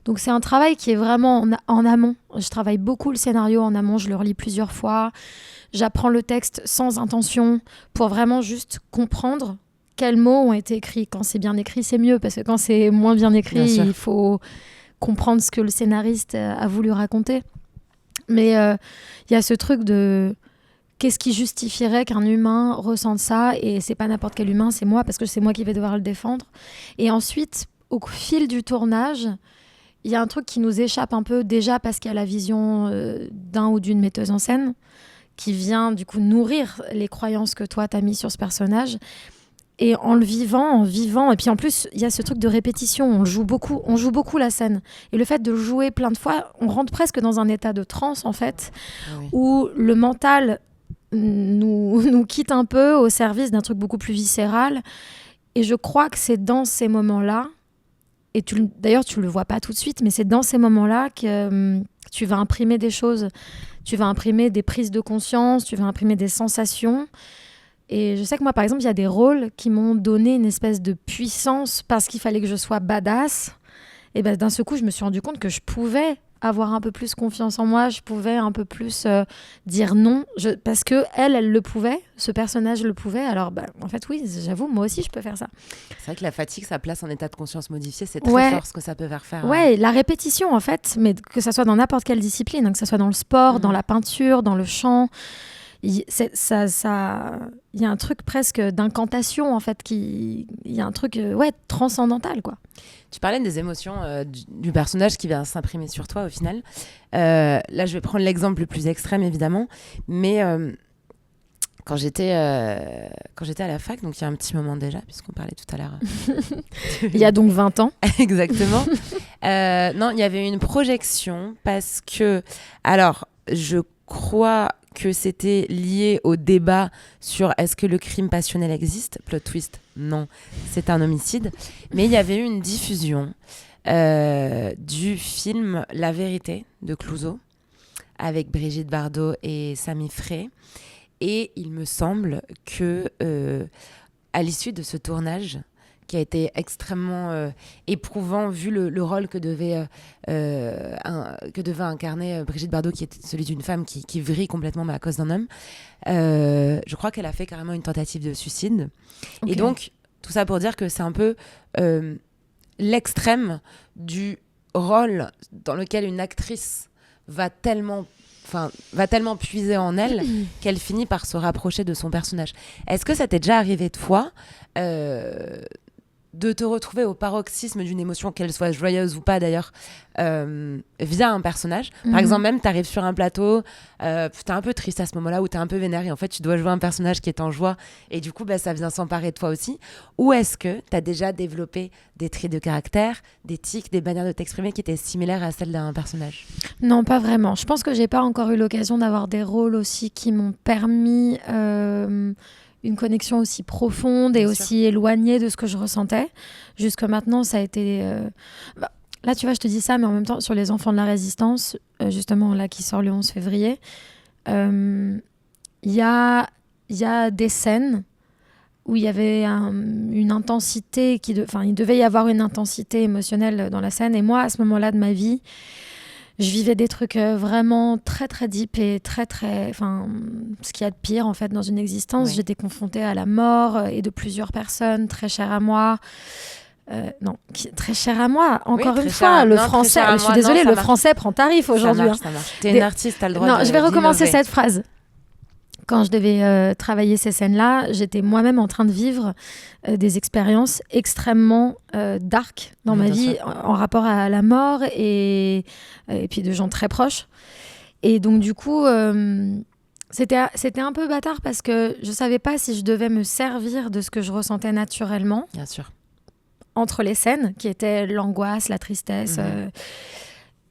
Donc, c'est un travail qui est vraiment en amont. Je travaille beaucoup le scénario en amont, je le relis plusieurs fois. J'apprends le texte sans intention pour vraiment juste comprendre quels mots ont été écrits. Quand c'est bien écrit, c'est mieux, parce que quand c'est moins bien écrit, il faut comprendre ce que le scénariste a voulu raconter. Mais y a ce truc de qu'est-ce qui justifierait qu'un humain ressente ça, et c'est pas n'importe quel humain, c'est moi, parce que c'est moi qui vais devoir le défendre. Et ensuite, au fil du tournage, il y a un truc qui nous échappe un peu, déjà parce qu'il y a la vision d'un ou d'une metteuse en scène qui vient du coup nourrir les croyances que toi t'as mis sur ce personnage. Et en vivant, et puis en plus, il y a ce truc de répétition, on joue beaucoup la scène. Et le fait de jouer plein de fois, on rentre presque dans un état de transe, en fait, où le mental nous quitte un peu au service d'un truc beaucoup plus viscéral. Et je crois que c'est dans ces moments-là, et d'ailleurs tu le vois pas tout de suite, mais c'est dans ces moments-là que tu vas imprimer des choses, tu vas imprimer des prises de conscience, tu vas imprimer des sensations Et je sais que moi, par exemple, il y a des rôles qui m'ont donné une espèce de puissance parce qu'il fallait que je sois badass. Et ben, d'un seul coup, je me suis rendu compte que je pouvais avoir un peu plus confiance en moi, je pouvais un peu plus dire non, parce que elle le pouvait, ce personnage le pouvait. Alors, en fait, oui, j'avoue, moi aussi, je peux faire ça. C'est vrai que la fatigue, ça place en état de conscience modifié, c'est très fort ce que ça peut faire. Ouais, la répétition, en fait, mais que ça soit dans n'importe quelle discipline, hein, que ça soit dans le sport, dans la peinture, dans le chant. Il y a un truc presque d'incantation, en fait, il y a un truc transcendantal, quoi. Tu parlais des émotions du personnage qui vient s'imprimer sur toi au final. Là, je vais prendre l'exemple le plus extrême, évidemment, mais quand j'étais à la fac, donc il y a un petit moment déjà, puisqu'on parlait tout à l'heure. Il y a donc 20 ans. Exactement. Non, il y avait une projection parce que, alors, je crois que c'était lié au débat sur est-ce que le crime passionnel existe. Plot twist, non, c'est un homicide. Mais il y avait eu une diffusion du film La Vérité de Clouzot avec Brigitte Bardot et Sami Frey. Et il me semble que à l'issue de ce tournage, qui a été extrêmement éprouvant vu le rôle que devait incarner Brigitte Bardot, qui est celui d'une femme qui vrille complètement à cause d'un homme. Je crois qu'elle a fait carrément une tentative de suicide. Okay. Et donc, tout ça pour dire que c'est un peu l'extrême du rôle dans lequel une actrice va tellement puiser en elle qu'elle finit par se rapprocher de son personnage. Est-ce que ça t'est déjà arrivé toi de te retrouver au paroxysme d'une émotion, qu'elle soit joyeuse ou pas d'ailleurs, via un personnage. Par exemple, même t'arrives sur un plateau, t'es un peu triste à ce moment-là, ou t'es un peu vénère, et en fait tu dois jouer un personnage qui est en joie, et du coup ça vient s'emparer de toi aussi. Ou est-ce que t'as déjà développé des traits de caractère, des tics, des manières de t'exprimer qui étaient similaires à celles d'un personnage? Non, pas vraiment. Je pense que j'ai pas encore eu l'occasion d'avoir des rôles aussi qui m'ont permis une connexion aussi profonde et aussi éloignée de ce que je ressentais. Jusque maintenant, ça a été... Là, tu vois, je te dis ça, mais en même temps, sur Les Enfants de la Résistance, justement, là, qui sort le 11 février, il y a des scènes où il y avait une intensité, il devait y avoir une intensité émotionnelle dans la scène. Et moi, à ce moment-là de ma vie, je vivais des trucs vraiment très, très deep et très, très... Enfin, ce qu'il y a de pire, en fait, dans une existence. Oui. J'étais confrontée à la mort et de plusieurs personnes très chères à moi. Non, très chères à moi. Encore une fois, le français... Je suis désolée, le français prend tarif aujourd'hui. Ça marche. T'es une artiste, t'as le droit de... Non, je vais recommencer cette phrase. Quand je devais travailler ces scènes-là, j'étais moi-même en train de vivre des expériences extrêmement dark dans ma vie, en rapport à la mort et puis de gens très proches. Et donc du coup, c'était un peu bâtard parce que je savais pas si je devais me servir de ce que je ressentais naturellement. Bien sûr. Entre les scènes, qui étaient l'angoisse, la tristesse...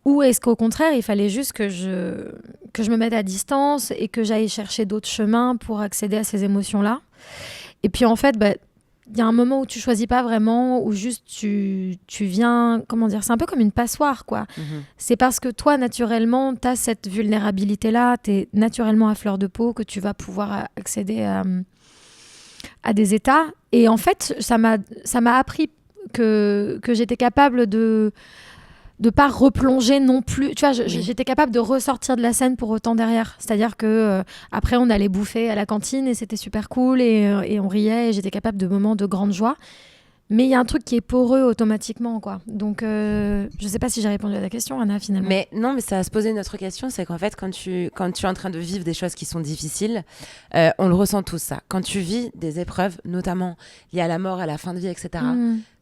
Ou est-ce qu'au contraire, il fallait juste que je me mette à distance et que j'aille chercher d'autres chemins pour accéder à ces émotions-là. Et puis en fait, y a un moment où tu choisis pas vraiment, où juste tu viens, comment dire, c'est un peu comme une passoire, quoi. C'est parce que toi, naturellement, tu as cette vulnérabilité-là, tu es naturellement à fleur de peau, que tu vas pouvoir accéder à des états. Et en fait, ça m'a appris que j'étais capable de pas replonger non plus. Tu vois, j'étais capable de ressortir de la scène pour autant derrière. C'est-à-dire que après, on allait bouffer à la cantine et c'était super cool et on riait et j'étais capable de moments de grande joie. Mais il y a un truc qui est poreux automatiquement, quoi. Donc, je sais pas si j'ai répondu à ta question, Anna, finalement. Mais non, mais ça a se poser une autre question, c'est qu'en fait, quand tu es en train de vivre des choses qui sont difficiles, on le ressent tous, ça. Quand tu vis des épreuves, notamment liées à la mort, à la fin de vie, etc.,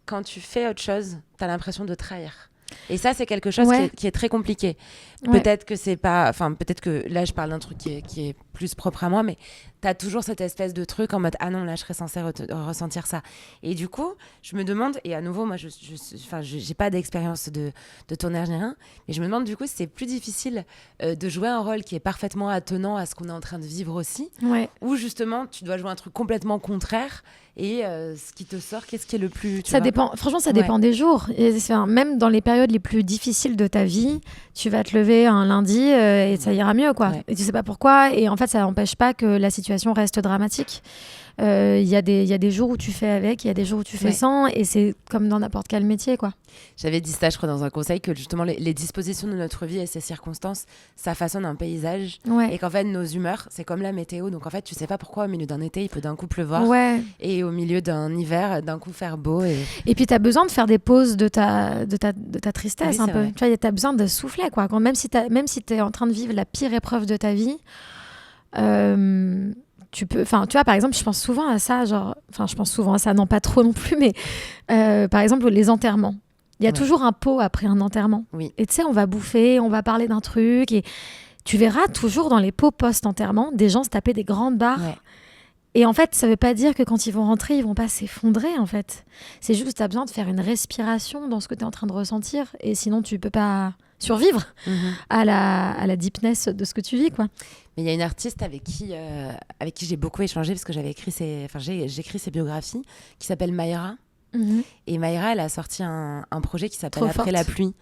quand tu fais autre chose, tu as l'impression de trahir. Et ça, c'est quelque chose qui est très compliqué. Peut-être que c'est pas... Enfin, peut-être que là, je parle d'un truc qui est plus propre à moi, mais t'as toujours cette espèce de truc en mode « Ah non, là, je serais censée ressentir ça. » Et du coup, je me demande... Et à nouveau, moi, j'ai pas d'expérience de tournage ni rien, mais je me demande du coup si c'est plus difficile de jouer un rôle qui est parfaitement attenant à ce qu'on est en train de vivre aussi, ou justement, tu dois jouer un truc complètement contraire et ce qui te sort, qu'est-ce qui est le plus... Ça dépend. Franchement, ça dépend des jours. Et même dans les périodes les plus difficiles de ta vie, tu vas te lever un lundi et ça ira mieux, quoi. Et tu sais pas pourquoi. Et en fait, fait, ça n'empêche pas que la situation reste dramatique. Il y a des jours où tu fais avec, il y a des jours où tu fais sans, et c'est comme dans n'importe quel métier, quoi. J'avais dit ça, je crois, dans un conseil, que justement les dispositions de notre vie et ses circonstances, ça façonne un paysage. Et qu'en fait, nos humeurs, c'est comme la météo. Donc en fait, tu sais pas pourquoi au milieu d'un été, il peut d'un coup pleuvoir. Et au milieu d'un hiver, d'un coup faire beau. Et puis, tu as besoin de faire des pauses de ta tristesse, un peu. Vrai. Tu vois, tu as besoin de souffler, quoi. Même si tu es en train de vivre la pire épreuve de ta vie, tu vois, par exemple, je pense souvent à ça, non pas trop non plus, mais par exemple, les enterrements. Il y a toujours un pot après un enterrement. Et tu sais, on va bouffer, on va parler d'un truc, et tu verras toujours dans les pots post-enterrement des gens se taper des grandes barres. Et en fait, ça veut pas dire que quand ils vont rentrer, ils vont pas s'effondrer, en fait. C'est juste que tu as besoin de faire une respiration dans ce que tu es en train de ressentir, et sinon tu peux pas survivre à la deepness de ce que tu vis, quoi. Mais il y a une artiste avec qui j'ai beaucoup échangé, parce que j'écrit ses biographies, qui s'appelle Mayra. Et Mayra, elle a sorti un projet qui s'appelle Après la pluie.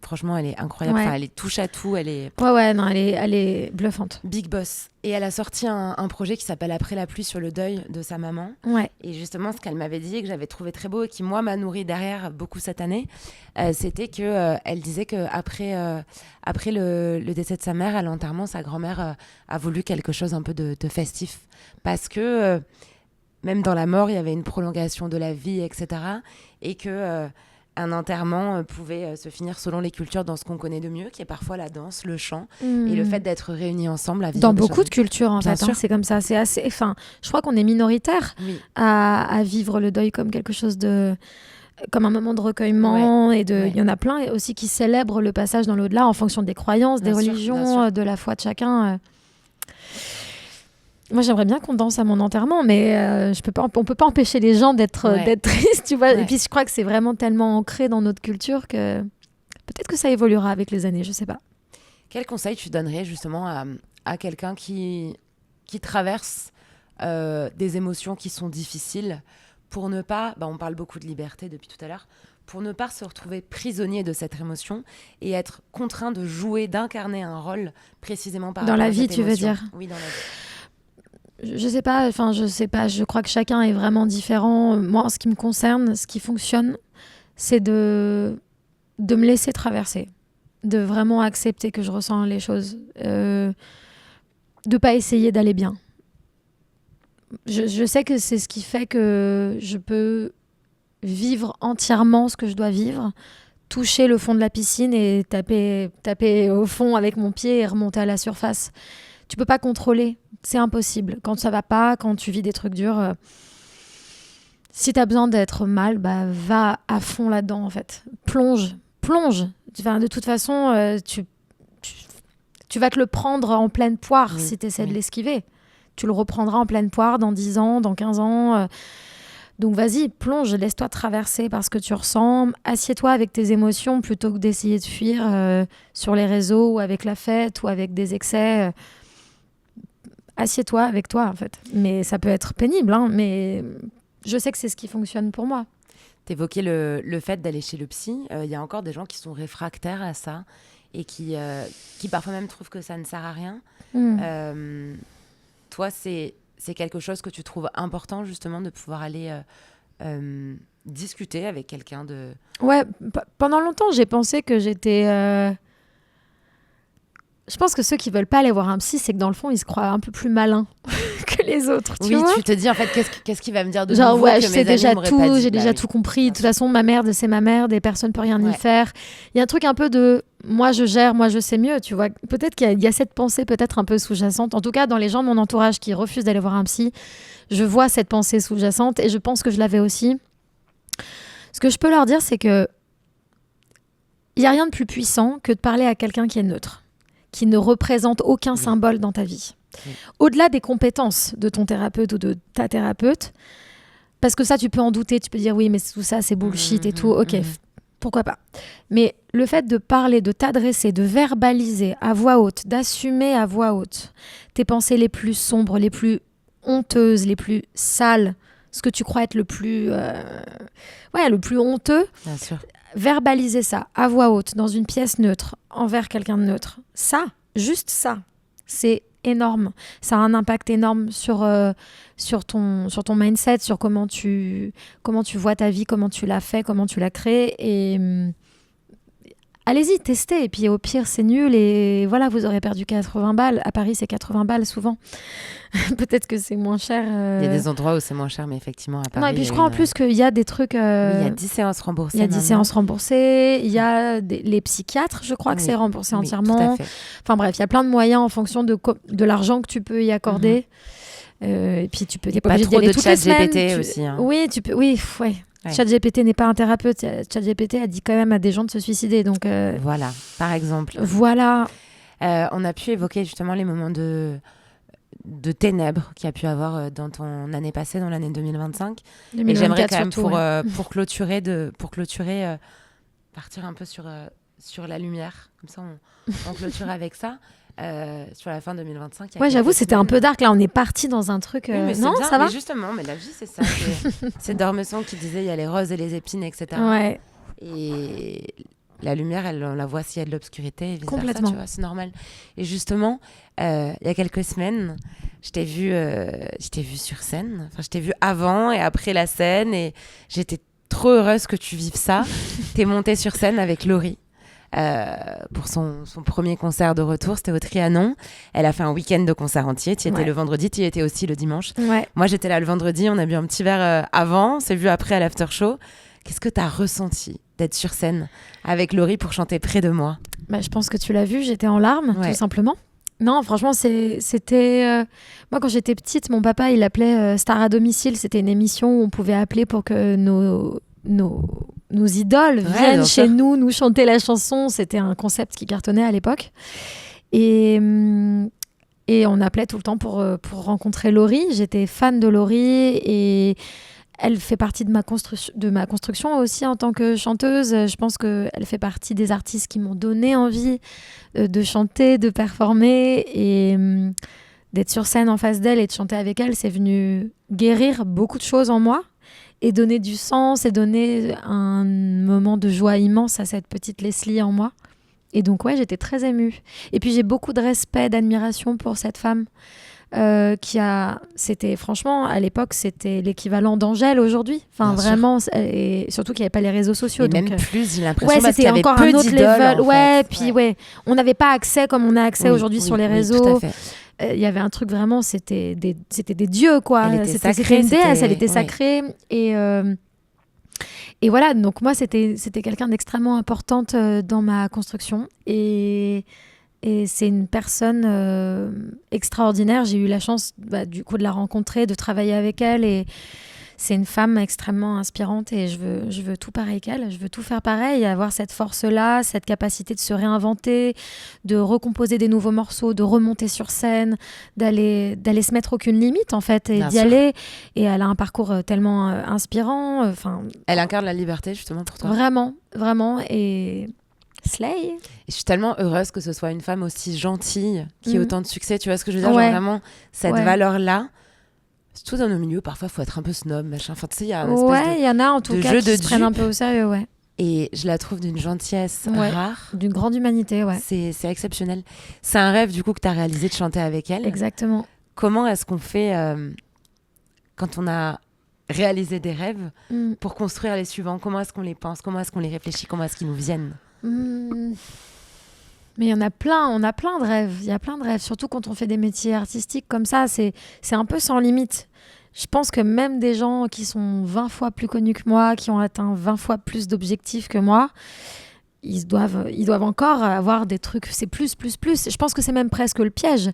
Franchement, elle est incroyable. Enfin, elle est touche à tout. Elle est... elle est bluffante. Big boss. Et elle a sorti un projet qui s'appelle Après la pluie sur le deuil de sa maman. Et justement, ce qu'elle m'avait dit et que j'avais trouvé très beau et qui, moi, m'a nourri derrière beaucoup cette année, c'était qu'elle disait qu'après le décès de sa mère, à l'enterrement, sa grand-mère a voulu quelque chose un peu de festif. Parce que même dans la mort, il y avait une prolongation de la vie, etc. Et que... un enterrement pouvait se finir selon les cultures dans ce qu'on connaît de mieux, qui est parfois la danse, le chant, et le fait d'être réunis ensemble à vivre dans beaucoup de cultures, en fait, c'est comme ça. C'est assez... je crois qu'on est minoritaire à vivre le deuil comme quelque chose de... comme un moment de recueillement, et il y en a plein aussi qui célèbrent le passage dans l'au-delà en fonction des croyances, des religions, de la foi de chacun. Moi, j'aimerais bien qu'on danse à mon enterrement, mais on peut pas empêcher les gens d'être tristes, tu vois. Et puis, je crois que c'est vraiment tellement ancré dans notre culture que peut-être que ça évoluera avec les années, je sais pas. Quel conseil tu donnerais justement à quelqu'un qui traverse des émotions qui sont difficiles pour ne pas, on parle beaucoup de liberté depuis tout à l'heure, pour ne pas se retrouver prisonnier de cette émotion et être contraint de jouer, d'incarner un rôle précisément par rapport à cette émotion. Dans la vie, tu veux dire ? Oui, dans la vie. Je sais pas, je crois que chacun est vraiment différent. Moi, en ce qui me concerne, ce qui fonctionne, c'est de me laisser traverser, de vraiment accepter que je ressens les choses, de pas essayer d'aller bien. Je sais que c'est ce qui fait que je peux vivre entièrement ce que je dois vivre, toucher le fond de la piscine et taper au fond avec mon pied et remonter à la surface. Tu peux pas contrôler, c'est impossible. Quand ça va pas, quand tu vis des trucs durs, si t'as besoin d'être mal, va à fond là-dedans, en fait. Plonge. De toute façon, tu vas te le prendre en pleine poire si t'essaies de l'esquiver. Tu le reprendras en pleine poire dans 10 ans, dans 15 ans. Donc vas-y, plonge, laisse-toi traverser par ce que tu ressens. Assieds-toi avec tes émotions plutôt que d'essayer de fuir sur les réseaux ou avec la fête ou avec des excès. Assieds-toi avec toi, en fait. Mais ça peut être pénible, mais je sais que c'est ce qui fonctionne pour moi. T'évoquais le fait d'aller chez le psy. Il y a encore des gens qui sont réfractaires à ça et qui parfois même trouvent que ça ne sert à rien. Toi, c'est quelque chose que tu trouves important, justement, de pouvoir aller discuter avec quelqu'un de... Ouais, pendant longtemps, j'ai pensé que j'étais... Je pense que ceux qui veulent pas aller voir un psy, c'est que dans le fond, ils se croient un peu plus malins que les autres. Tu vois, tu te dis en fait, qu'est-ce qu'il va me dire de genre, nouveau que je sais mes déjà amis tout, pas dit. j'ai déjà tout compris. De toute façon, ma merde, c'est ma merde et personne peut rien y faire. Il y a un truc un peu de moi, je gère, moi, je sais mieux. Tu vois, peut-être qu'il y a cette pensée peut-être un peu sous-jacente. En tout cas, dans les gens de mon entourage qui refusent d'aller voir un psy, je vois cette pensée sous-jacente et je pense que je l'avais aussi. Ce que je peux leur dire, c'est que il y a rien de plus puissant que de parler à quelqu'un qui est neutre, qui ne représente aucun symbole dans ta vie. Au-delà des compétences de ton thérapeute ou de ta thérapeute, parce que ça, tu peux en douter, tu peux dire oui, mais tout ça, c'est bullshit et tout, ok, pourquoi pas. Mais le fait de parler, de t'adresser, de verbaliser à voix haute, d'assumer à voix haute tes pensées les plus sombres, les plus honteuses, les plus sales, ce que tu crois être le plus honteux, bien sûr. Verbaliser ça à voix haute, dans une pièce neutre, envers quelqu'un de neutre, ça, juste ça, c'est énorme. Ça a un impact énorme sur ton mindset, sur comment tu vois ta vie, comment tu l'as fait, comment tu l'as créé. Et allez-y, testez. Et puis au pire, c'est nul. Et voilà, vous aurez perdu 80 balles. À Paris, c'est 80 balles souvent. Peut-être que c'est moins cher. Il y a des endroits où c'est moins cher, mais effectivement, à Paris... Non, et puis je crois en plus qu'il y a des trucs... Oui, il y a 10 séances remboursées. Il y a 10 séances remboursées. Il y a les psychiatres, je crois que c'est remboursé entièrement. Tout à fait. Enfin bref, il y a plein de moyens en fonction de l'argent que tu peux y accorder. Et puis tu peux... Il n'y a pas trop de chat GPT aussi. Hein. Oui, tu peux... Oui, ouais. ChatGPT n'est pas un thérapeute. ChatGPT a dit quand même à des gens de se suicider. Donc, voilà, par exemple. Voilà. On a pu évoquer justement les moments de ténèbres qu'il y a pu avoir dans ton année passée, dans l'année 2025. 2024, et j'aimerais quand même, surtout, pour clôturer, partir un peu sur la lumière. Comme ça, on clôture avec ça. Sur la fin 2025. Ouais, j'avoue, c'était un peu dark. Là, on est parti dans un truc... Oui, mais non, bien, ça va. Mais justement, mais la vie, c'est ça. C'est Dormesson qui disait il y a les roses et les épines, etc. Ouais. Et la lumière, on la voit s'il y a de l'obscurité. Complètement. Tu vois, c'est normal. Et justement, il y a quelques semaines, je t'ai vu sur scène. Enfin, je t'ai vu avant et après la scène. Et j'étais trop heureuse que tu vives ça. T'es montée sur scène avec Laurie. Pour son premier concert de retour, c'était au Trianon. Elle a fait un week-end de concert entier. Tu y étais le vendredi, tu y étais aussi le dimanche. Ouais. Moi, j'étais là le vendredi, on a bu un petit verre avant, on s'est vu après à l'after show. Qu'est-ce que tu as ressenti d'être sur scène avec Laurie pour chanter près de moi? Je pense que tu l'as vu, j'étais en larmes, tout simplement. Non, franchement, c'était... Moi, quand j'étais petite, mon papa, il appelait Star à domicile. C'était une émission où on pouvait appeler pour que nos idoles viennent chez nous chanter la chanson. C'était un concept qui cartonnait à l'époque. Et on appelait tout le temps pour rencontrer Laurie. J'étais fan de Laurie et elle fait partie de ma construction aussi en tant que chanteuse. Je pense qu'elle fait partie des artistes qui m'ont donné envie de chanter, de performer. Et d'être sur scène en face d'elle et de chanter avec elle, c'est venu guérir beaucoup de choses en moi. Et donner du sens et donner un moment de joie immense à cette petite Leslie en moi. Et donc, j'étais très émue. Et puis, j'ai beaucoup de respect, d'admiration pour cette femme franchement, à l'époque, c'était l'équivalent d'Angèle aujourd'hui. Enfin, bien vraiment, et surtout qu'il n'y avait pas les réseaux sociaux. Et donc, même plus, j'ai l'impression, parce qu'il y avait encore peu un autre d'idoles. level. Puis, on n'avait pas accès comme on a accès aujourd'hui sur les réseaux. Tout à fait. Il y avait un truc vraiment, c'était des dieux, quoi. C'était une déesse, elle était sacrée. Et voilà, donc moi, c'était quelqu'un d'extrêmement importante dans ma construction. Et c'est une personne extraordinaire. J'ai eu la chance, du coup, de la rencontrer, de travailler avec elle. Et c'est une femme extrêmement inspirante et je veux tout pareil qu'elle. Je veux tout faire pareil, avoir cette force-là, cette capacité de se réinventer, de recomposer des nouveaux morceaux, de remonter sur scène, d'aller se mettre aucune limite, en fait, et d'y aller. Et elle a un parcours tellement inspirant. Elle incarne la liberté, justement, pour toi. Vraiment, vraiment. Et... Slay. Et je suis tellement heureuse que ce soit une femme aussi gentille qui ait autant de succès. Tu vois ce que je veux dire? Genre vraiment, cette valeur-là. Surtout dans nos milieux, parfois, il faut être un peu snob, machin. Enfin, tu sais, il y a une espèce il y en a en tout cas qui se prennent un peu au sérieux, Et je la trouve d'une gentillesse rare. D'une grande humanité, C'est exceptionnel. C'est un rêve, du coup, que tu as réalisé de chanter avec elle. Exactement. Comment est-ce qu'on fait quand on a réalisé des rêves pour construire les suivants? Comment est-ce qu'on les pense? Comment est-ce qu'on les réfléchit? Comment est-ce qu'ils nous viennent? Mais il y en a plein, on a plein de rêves. Il y a plein de rêves, surtout quand on fait des métiers artistiques comme ça. C'est un peu sans limite. Je pense que même des gens qui sont 20 fois plus connus que moi, qui ont atteint 20 fois plus d'objectifs que moi, ils doivent encore avoir des trucs. C'est plus. Je pense que c'est même presque le piège.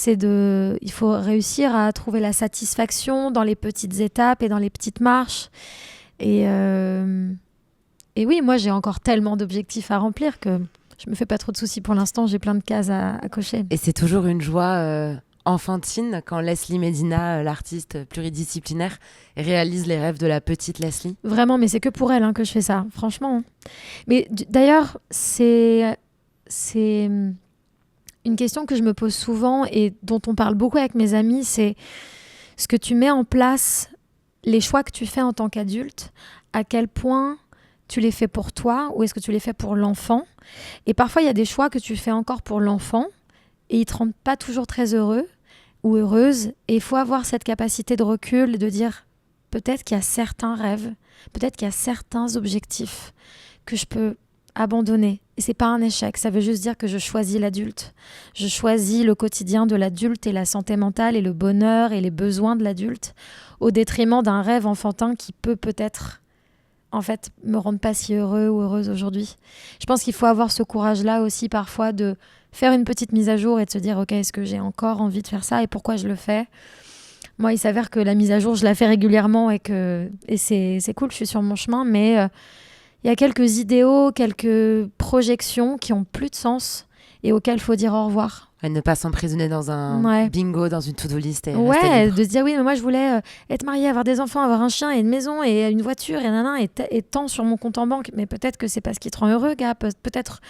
Il faut réussir à trouver la satisfaction dans les petites étapes et dans les petites marches. Et oui, moi, j'ai encore tellement d'objectifs à remplir que je me fais pas trop de soucis pour l'instant. J'ai plein de cases à cocher. Et c'est toujours une joie enfantine quand Leslie Medina, l'artiste pluridisciplinaire, réalise les rêves de la petite Leslie. Vraiment, mais c'est que pour elle que je fais ça, franchement. Mais d'ailleurs, c'est une question que je me pose souvent et dont on parle beaucoup avec mes amis, c'est ce que tu mets en place, les choix que tu fais en tant qu'adulte, à quel point tu les fais pour toi ou est-ce que tu les fais pour l'enfant? Et parfois, il y a des choix que tu fais encore pour l'enfant et ils te rendent pas toujours très heureux ou heureuse. Et il faut avoir cette capacité de recul, de dire peut-être qu'il y a certains rêves, peut-être qu'il y a certains objectifs que je peux abandonner. Et c'est pas un échec, ça veut juste dire que je choisis l'adulte. Je choisis le quotidien de l'adulte et la santé mentale et le bonheur et les besoins de l'adulte au détriment d'un rêve enfantin qui peut-être en fait me rendre pas si heureux ou heureuse aujourd'hui. Je pense qu'il faut avoir ce courage-là aussi parfois de faire une petite mise à jour et de se dire ok, est-ce que j'ai encore envie de faire ça et pourquoi je le fais ? Moi, il s'avère que la mise à jour, je la fais régulièrement et c'est cool, je suis sur mon chemin, mais il y a quelques idéaux, quelques projections qui ont plus de sens et auxquelles il faut dire au revoir. Et ne pas s'emprisonner dans un bingo, dans une to-do list. Et ouais, de se dire oui, mais moi je voulais être mariée, avoir des enfants, avoir un chien et une maison et une voiture et tant sur mon compte en banque. Mais peut-être que c'est pas ce qui te rend heureux, gars. Peut-être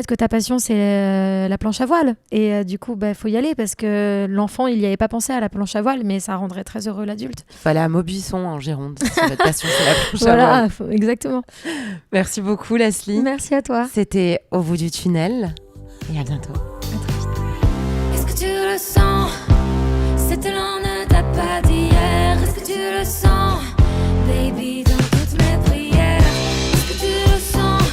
que ta passion, c'est la planche à voile. Et du coup, faut y aller parce que l'enfant, il n'y avait pas pensé à la planche à voile, mais ça rendrait très heureux l'adulte. Il faut aller à Maubuisson, en Gironde. Si votre passion, c'est la planche à voile. Exactement. Merci beaucoup, Leslie. Merci à toi. C'était Au bout du tunnel. Et à bientôt. À très vite. Est-ce que tu le sens? Cet élan ne date pas d'hier. Est-ce que tu le sens? Baby, dans toutes mes prières. Est-ce que tu le sens?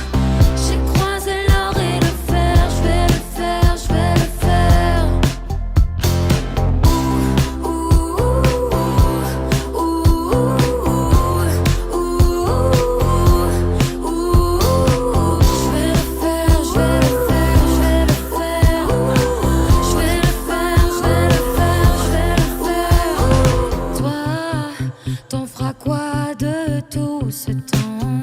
J'ai croisé l'or et le fer. Je vais le faire, je vais le faire. Ouh, ouh, ouh, ouh, ouh, ouh. Je vais le faire, je vais le faire, je vais le faire. Je vais le faire, je vais le faire, je vais le faire. Toi, t'en feras quoi de tout ce temps?